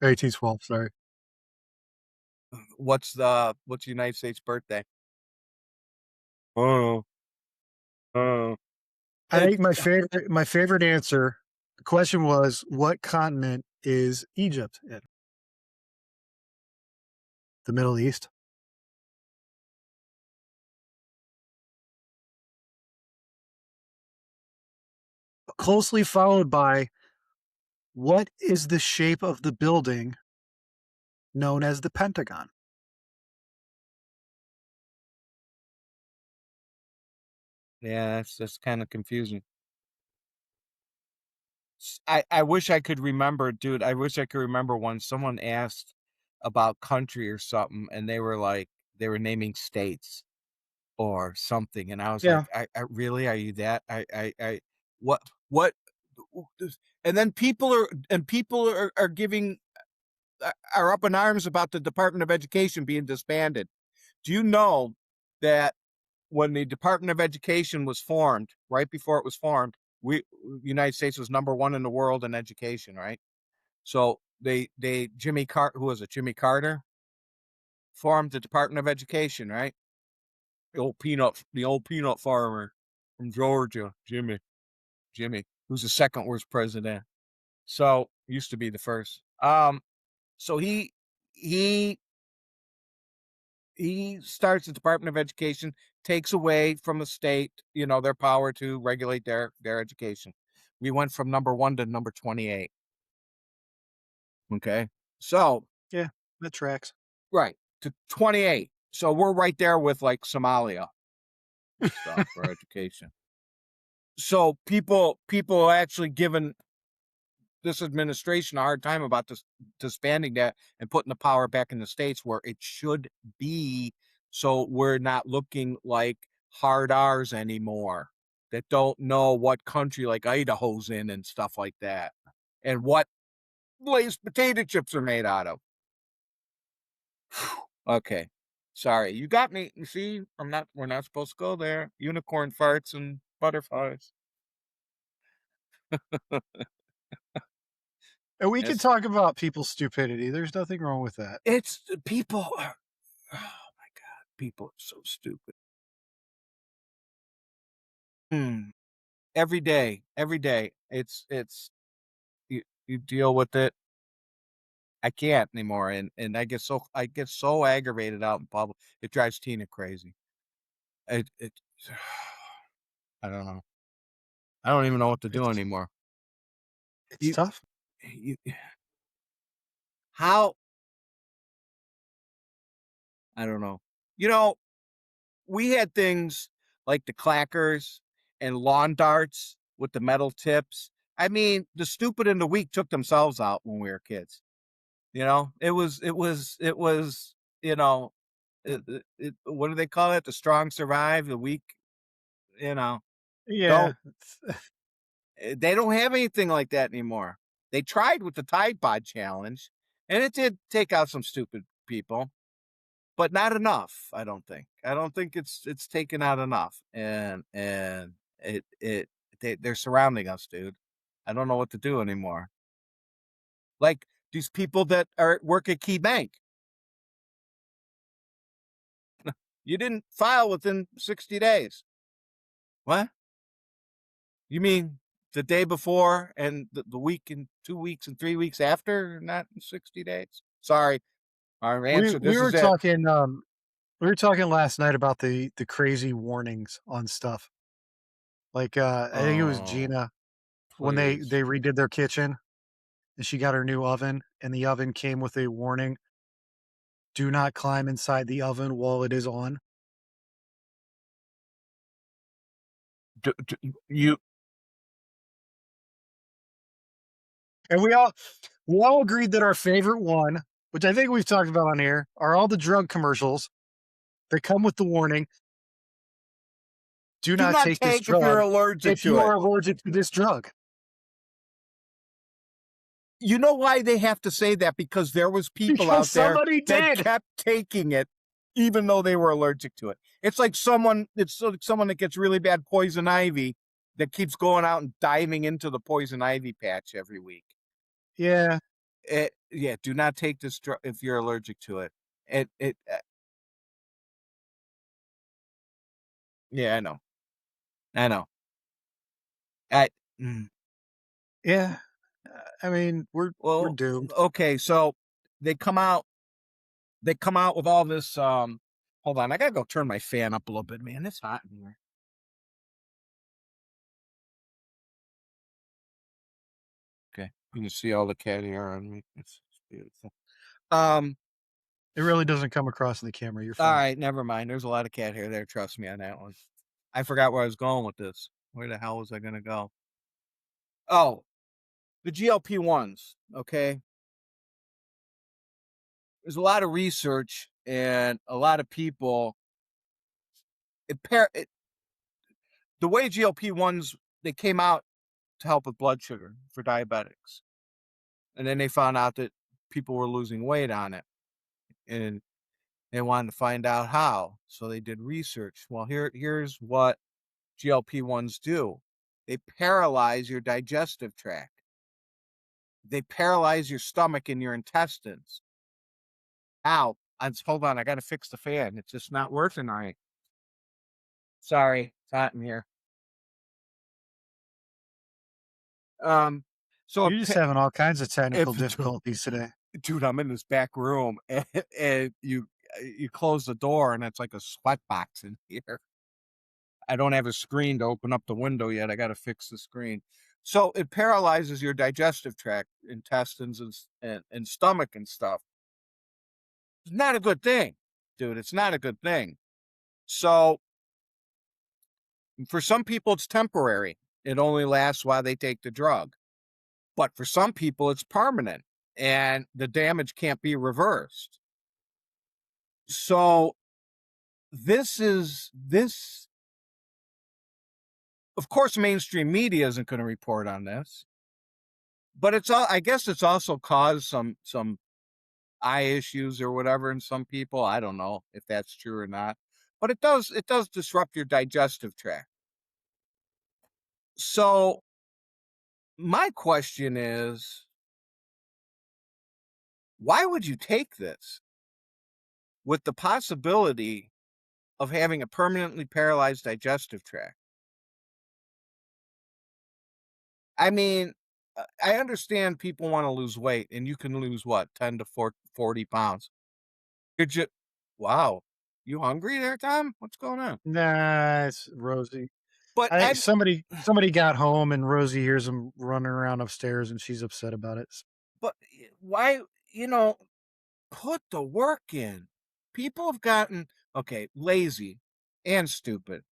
1812, sorry. What's the United States birthday? Oh, oh. I It think my favorite answer, the question was, "What continent is Egypt in?" The Middle East. Closely followed by, "What is the shape of the building known as the Pentagon?" yeah, that's kind of confusing. I wish I could remember, dude. I wish I could remember when someone asked about country or something, and they were like they were naming states or something, and I was like, Yeah. I really, are you that? What what? And then people are giving are up in arms about the Department of Education being disbanded. Do you know that when the Department of Education was formed, right before it was formed, we United States was number one in the world in education, right? So they Jimmy Carter, who was it? Jimmy Carter formed the Department of Education, right? The old peanut farmer from Georgia, Jimmy, who's the second worst president. So used to be the first. So he he starts the Department of Education, takes away from the state, their power to regulate their education. We went from number one to number 28. Okay. So, Yeah, that tracks. right, to 28. So we're right there with like Somalia and stuff for education. So people actually given this administration a hard time about this disbanding that and putting the power back in the states where it should be, so we're not looking like hard R's anymore that don't know what country like Idaho's in and stuff like that, and what glazed potato chips are made out of. Okay, sorry, you got me. You see, we're not supposed to go there. Unicorn farts and butterflies. And we can Yes, talk about people's stupidity, there's nothing wrong with that. it's people are, oh my god, people are so stupid. Hmm. Every day. It's you deal with it. I can't anymore, and I get so aggravated out in public. It drives Tina crazy. It I don't know. I don't even know what to do It's anymore. it's You tough. you how I don't know. You know, we had things like the clackers and lawn darts with the metal tips. I mean, the stupid and the weak took themselves out when we were kids. It was, what do they call it? The strong survive, the weak, you know, Yeah, don't. They don't have anything like that anymore. They tried with the Tide Pod challenge, and it did take out some stupid people, but not enough. I don't think. I don't think it's taken out enough, and they're surrounding us, dude. I don't know what to do anymore. Like these people that are work at Key Bank. You didn't file within 60 days. What? You mean the day before and the week and 2 weeks and 3 weeks after, not in 60 days? Sorry. Our We answer. we This were is it. talking, we were talking last night about the crazy warnings on stuff. Like, I think it was Oh, Gina when they please. redid their kitchen and she got her new oven, and the oven came with a warning, "Do not climb inside the oven while it is on." You And we all agreed that our favorite one, which I think we've talked about on here, are all the drug commercials that come with the warning, "Do do not not take this take if you're drug allergic if to you it. are allergic to this drug." You know why they have to say that? Because there was people Because out there somebody that did. kept taking it even though they were allergic to it. It's like someone that gets really bad poison ivy that keeps going out and diving into the poison ivy patch every week. Yeah, Yeah, do not take this drug if you're allergic to it. Yeah, I know. I know. I mm. yeah. I mean, we're Well, doomed. okay, so they come out they come out with all this hold on, I gotta go turn my fan up a little bit, man. It's hot in here. Okay. You can see all the cat hair on me. It's beautiful. Um, It really doesn't come across in the camera, you're all fine. right, never mind. There's a lot of cat hair there. Trust me on that one. I forgot where I was going with this. Where the hell was I gonna go? Oh, the GLP ones. Okay. There's a lot of research and a lot of people. It the way GLP ones they came out to help with blood sugar for diabetics, and then they found out that people were losing weight on it, and they wanted to find out how. So they did research. Well, here's what GLP ones do. They paralyze your digestive tract. They paralyze your stomach and your intestines. Ow. Hold on, I gotta fix the fan. It's just not working right. Sorry, it's hot in here. Um, so You're just having all kinds of technical if difficulties today. dude, I'm in this back room and you close the door and it's like a sweat box in here. I don't have a screen to open up the window yet. I got to fix the screen. So it paralyzes your digestive tract, intestines, and stomach and stuff. It's not a good thing, dude. It's not a good thing. So for some people, it's temporary. It only lasts while they take the drug. But for some people, it's permanent and the damage can't be reversed. So this, of course, mainstream media isn't going to report on this, but it's all, I guess it's also caused some eye issues or whatever in some people. I don't know if that's true or not, but it does disrupt your digestive tract. So my question is, why would you take this with the possibility of having a permanently paralyzed digestive tract? I mean, I understand people want to lose weight, and you can lose what 10 to 40 pounds. Could you? Wow, you hungry there, Tom? What's going on? Nah, it's Rosie. But I I'm somebody got home and Rosie hears him running around upstairs and she's upset about it. but why? You know, put the work in. People have gotten okay, lazy and stupid.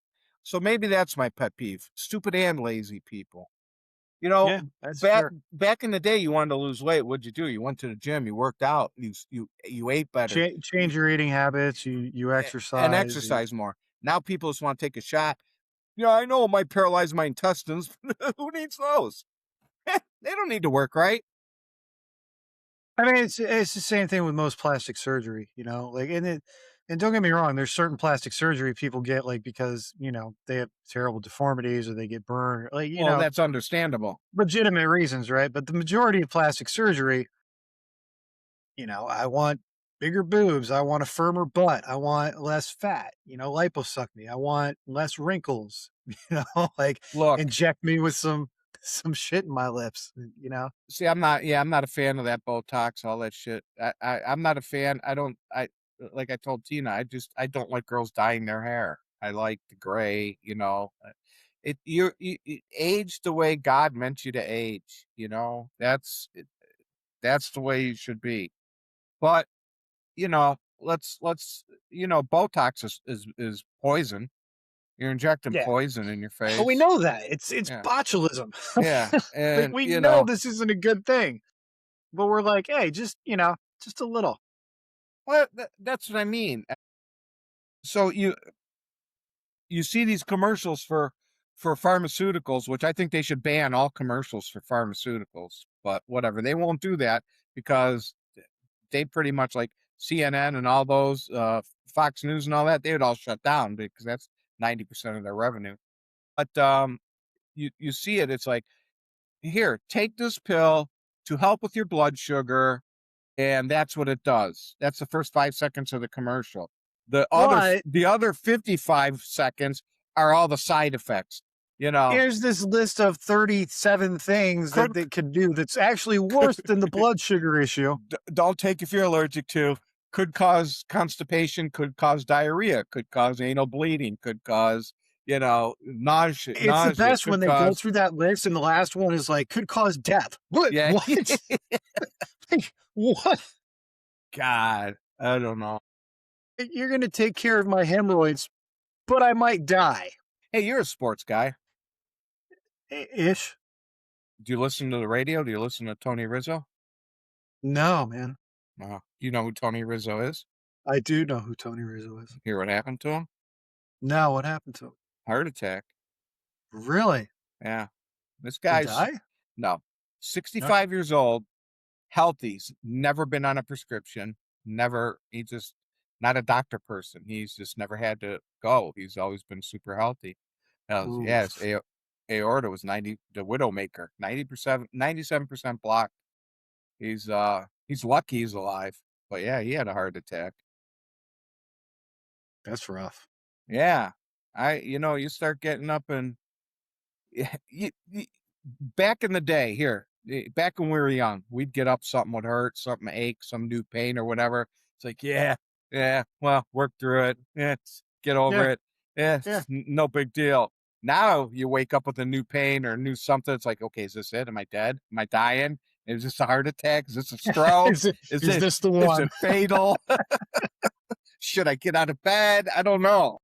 So maybe that's my pet peeve: stupid and lazy people. You know, Yeah, that's back fair. back in the day, you wanted to lose weight. What'd you do? You went to the gym. You worked out. You ate better. Change your eating habits, you And exercise, you exercise more. Now people just want to take a shot. Yeah, I know it might paralyze my intestines. Who needs those? They don't need to work right. I mean, it's the same thing with most plastic surgery, like, and don't get me wrong, there's certain plastic surgery people get, like, because, they have terrible deformities or they get burned, like, Well, that's understandable. legitimate reasons, right? But the majority of plastic surgery, I want bigger boobs, I want a firmer butt, I want less fat, liposuck me, I want less wrinkles, like Look, inject me with some shit in my lips, see, I'm not a fan of that Botox, all that shit. I'm not a fan. Like I told Tina, I don't like girls dyeing their hair. I like the gray, you age the way God meant you to age, that's the way you should be. But, let's Botox is poison. You're injecting Yeah. poison in your We face. know that. It's Yeah. botulism. Yeah. Like, And, we know this isn't a good thing, but we're like, "Hey, just a little." well, that's what I mean. So you see these commercials for pharmaceuticals, which I think they should ban all commercials for pharmaceuticals, but whatever. They won't do that because they pretty much like CNN and all those Fox News and all that, they would all shut down because that's 90% of their revenue. But you see it, it's like, here, take this pill to help with your blood sugar, and that's what it does. That's the first 5 seconds of the commercial. But The other 55 seconds are all the side effects. You know, here's this list of 37 things that could they could do that's actually worse than the blood sugar issue. don't take if you're allergic to. Could cause constipation. Could cause diarrhea. Could cause anal bleeding. Could cause nausea. It's the Nausea. best when Could they go cause through that list and the last one is like, "Could cause death." What? yeah. What? Like, what? God, I don't know. You're gonna take care of my hemorrhoids, but I might die. Hey, you're a sports guy. Ish. Do you listen to the radio? Do you listen to Tony Rizzo? No, man. You know who Tony Rizzo is? I do know who Tony Rizzo is. Hear what happened to him? No, what happened to him? Heart attack. Really? Yeah. This He guy's die? no, No. 65 years old, healthy's never been on a prescription, never, he just not a doctor person. He's just never had to go. He's always been super healthy. Yeah, his Oof. aorta was 90, the widowmaker, 90%, 97% blocked. He's lucky he's alive. But yeah, he had a heart attack. That's rough. Yeah. You start getting up and back in the day, back when we were young, we'd get up, something would hurt, something ache, some new pain or whatever. It's like, yeah, yeah, well, work through it. Yeah, get over Yeah, it. Yeah, yeah. no big deal. Now you wake up with a new pain or a new something. It's like, okay, is this it? Am I dead? Am I dying? Is this a heart attack? Is this a stroke? Is Is it this the is one? it fatal? Should I get out of bed? I don't know.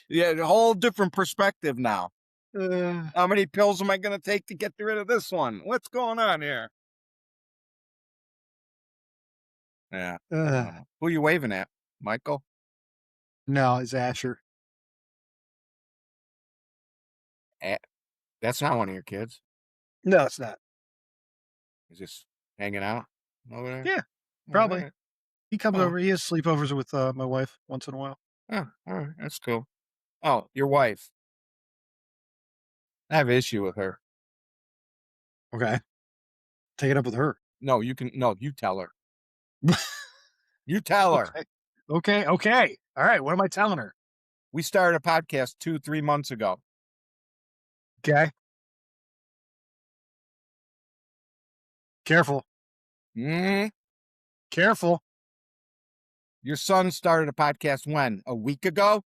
Yeah, a whole different perspective now. Uh, How many pills am I going to take to get rid of this one? What's going on here? Yeah, I uh, don't know. Who are you waving at, Michael? no, it's Asher. Eh, that's not one of your kids. No, it's not. He's just hanging out over there. Yeah, All probably. right. He comes Oh, over. He has sleepovers with my wife once in a while. oh, all right. That's cool. Oh, your wife. I have an issue with her. Okay, take it up with her. No, you can. No, you tell her. You tell her. Okay, okay, okay. All right. What am I telling her? We started a podcast 2, 3 months ago. Okay, careful, Hmm. careful. Your son started a podcast when? A week ago?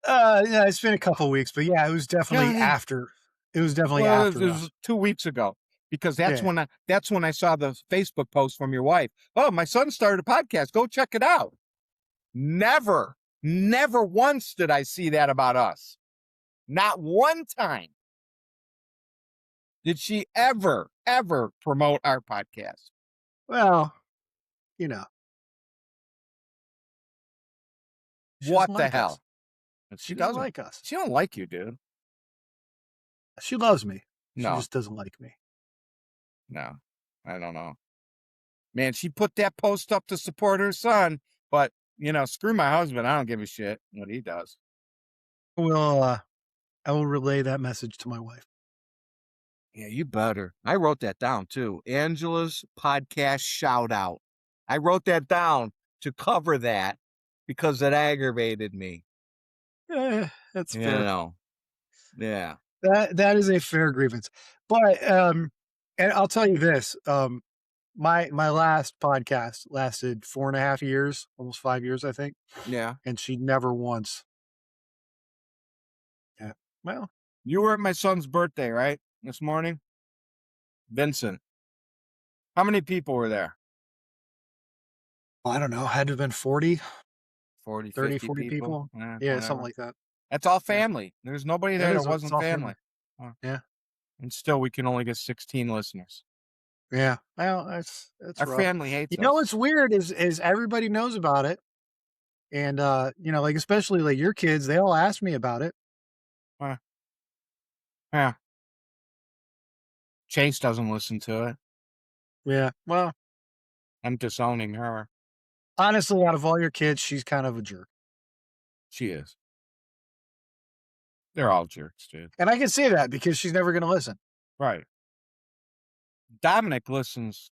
Yeah, it's been a couple weeks, but yeah, it was definitely Yeah. after. It was definitely Well, it after was us. 2 weeks ago because that's Yeah. when I saw the Facebook post from your wife. Oh, my son started a podcast. Go check it out. Never, never once did I see that about us. Not one time did she ever promote our podcast. Well, you know, she What doesn't the like us. hell? She She doesn't doesn't. like us. She don't like you, dude. She loves me. She No, just doesn't like me. no, I don't know. Man, she put that post up to support her son, but screw my husband. I don't give a shit what he does. Well, I will relay that message to my wife. Yeah, you better. I wrote that down too. Angela's podcast shout out. I wrote that down to cover that because it aggravated me. That's You fair. know, yeah, That is a fair grievance. But, and I'll tell you this, my last podcast lasted 4.5 years, almost 5 years, I think, yeah. and she never once. Yeah. Well, You were at my son's birthday, right? This morning? Vincent. How many people were there? I don't know, had to have been 40, 40, 30, 50 40 people? people. Yeah, Yeah, something whatever. like that. That's all Yeah. family. There's nobody It there that is, it's wasn't all family. family. Uh, Yeah. And still, we can only get 16 listeners. Yeah. Well, that's Our rough. family You hates know us. what's weird is everybody knows about it, and, like, especially, like, your kids, they all ask me about it. Uh, yeah. Chase doesn't listen to it. Yeah. Well, I'm disowning her. honestly, out of all your kids, she's kind of a jerk. She is. They're all jerks, dude. And I can see that because she's never gonna listen. Right. Dominic listens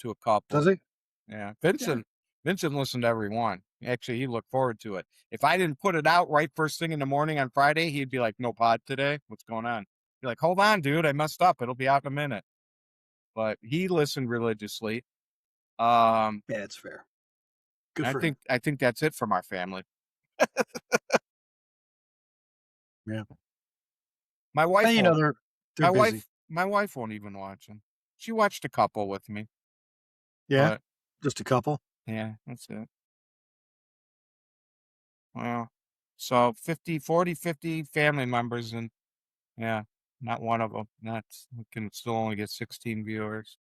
to a Does couple. he? Yeah. Yeah. Vincent listened to every one. Actually, he looked forward to it. If I didn't put it out right first thing in the morning on Friday, he'd be like, "No pod today. What's going on?" Be like, "Hold on, dude. I messed up. It'll be out in a minute." But he listened religiously. Um, Yeah, it's fair. Good I for him. think I think that's it from our family. Yeah. My And, wife won't. they're busy. My wife won't even watch them. She watched a couple with me, Yeah? but Just a couple? yeah, that's it. Well, so 50, 40, 50 family members, and yeah, not one of them. That's we can still only get 16 viewers.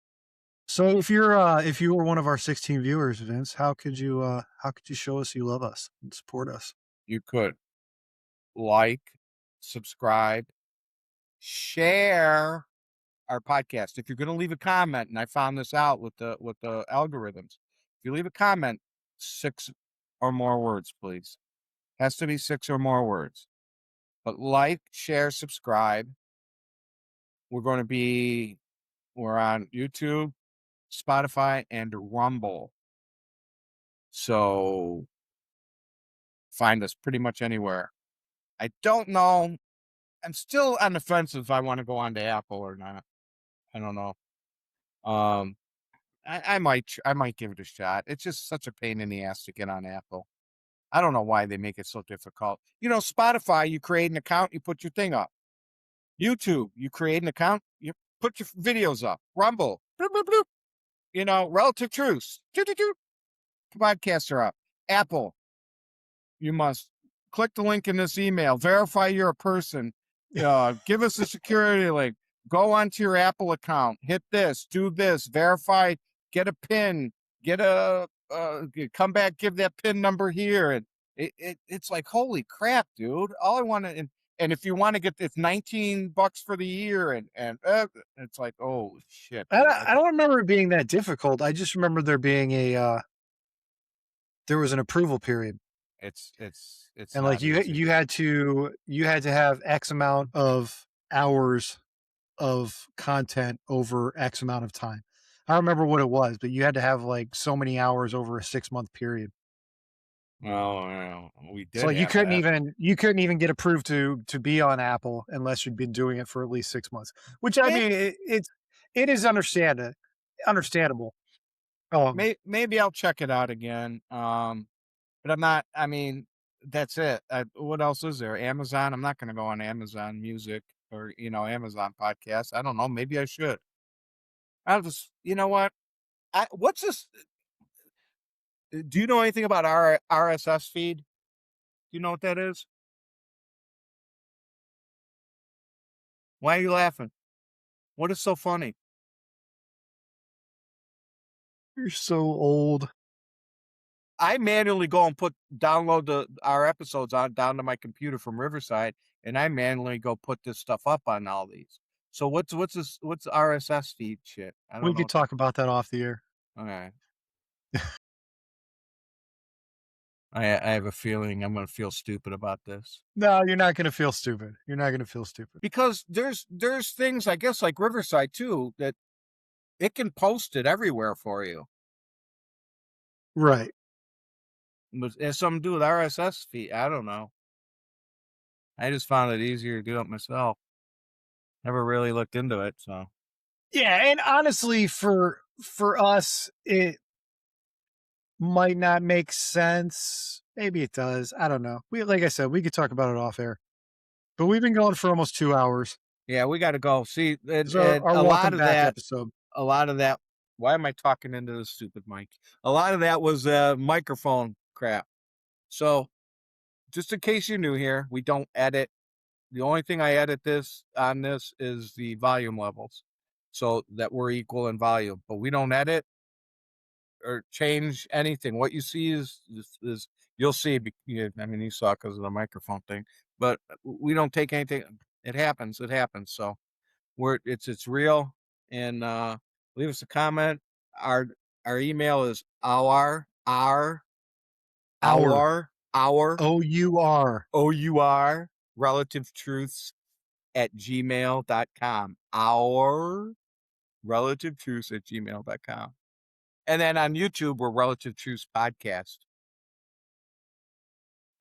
So if you were one of our 16 viewers, Vince, how could you show us you love us and support us? You could like, subscribe, share our podcast. If you're going to leave a comment, and I found this out with the algorithms, if you leave a comment, 6 or more words, please. Has to be 6 or more words. But like, share, subscribe. We're going to be we're on YouTube, Spotify, and Rumble. So find us pretty much anywhere. I don't know. I'm still on the fence if I want to go on to Apple or not. I don't know. Um, I might give it a shot. It's just such a pain in the ass to get on Apple. I don't know why they make it so difficult. Spotify, you create an account, you put your thing up. YouTube, you create an account, you put your videos up. Rumble, bloop, bloop, bloop. Relative truths. Doo, doo, doo. Podcasts are up. Apple, you must click the link in this email, verify you're a person, give us a security link, go onto your Apple account, hit this, do this, verify, get a pin, get a come back, give that pin number here. And it's like, holy crap, dude. All I want to, and if you want to get, it's $19 for the year, and it's like, oh shit, dude. I don't remember it being that difficult. I just remember there was an approval period. It's And like not easy. you had to have X amount of hours of content over X amount of time. I don't remember what it was, but you had to have like so many hours over a 6 month period. Well, we So did like have that. you couldn't even get approved to be on Apple unless you'd been doing it for at least 6 months. Which I mean, it is understandable. Maybe I'll check it out again. But I'm not. I mean, that's it. What else is there? Amazon. I'm not going to go on Amazon Music or Amazon Podcast. I don't know. Maybe I should. I'll just. You know what? What's this? Do you know anything about our RSS feed? Do you know what that is? Why are you laughing? What is so funny? You're so old. I manually go and download our episodes on down to my computer from Riverside, and I manually go put this stuff up on all these. So what's the RSS feed shit? I We don't know could what that. talk about that off the air. Okay. I have a feeling I'm gonna feel stupid about this. No, you're not gonna feel stupid. You're not gonna feel stupid. Because there's things, I guess, like Riverside too, that it can post it everywhere for you. Right. But it has something to do with RSS feed. I don't know. I just found it easier to do it myself. Never really looked into it, so Yeah, and honestly, for us, it might not make sense. Maybe it does. I don't know. We like I said, we could talk about it off air. But we've been going for almost 2 hours. yeah, we got to go. See, This and, is our and our a lot welcome of back that, episode. a lot of that. Why am I talking into the stupid mic? A lot of that was microphone crap. So just in case you're new here, we don't edit. The only thing I edit this on this is the volume levels, so that we're equal in volume. But we don't edit or change anything. What you see is you'll see. I mean, you saw because of the microphone thing, but we don't take anything. It happens. It happens. So it's real. And leave us a comment. Our our email is Our our OUR. our relative truths at gmail.com. Our relative truths at gmail.com. And then on YouTube, we're Relative Truths Podcast.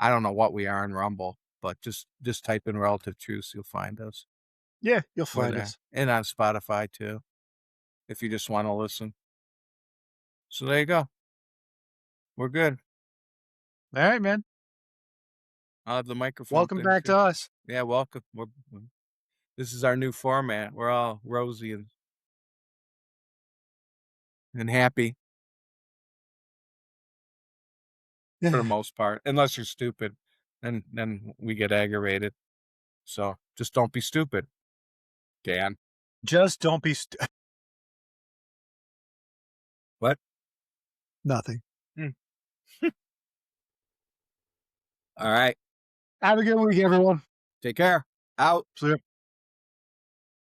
I don't know what we are in Rumble, but just type in Relative Truths, you'll find us. Yeah, you'll We're find there. us. And on Spotify too, if you just want to listen. So there you go. We're good. All right, man. I'll have the microphone Welcome thing back too. to us. Yeah, welcome. This is our new format. We're all rosy and happy for the most part, unless you're stupid. Then we get aggravated. So just don't be stupid, Dan. Just don't be What? nothing. Hmm. All right. Have a good week, everyone. Take care. Out. See ya.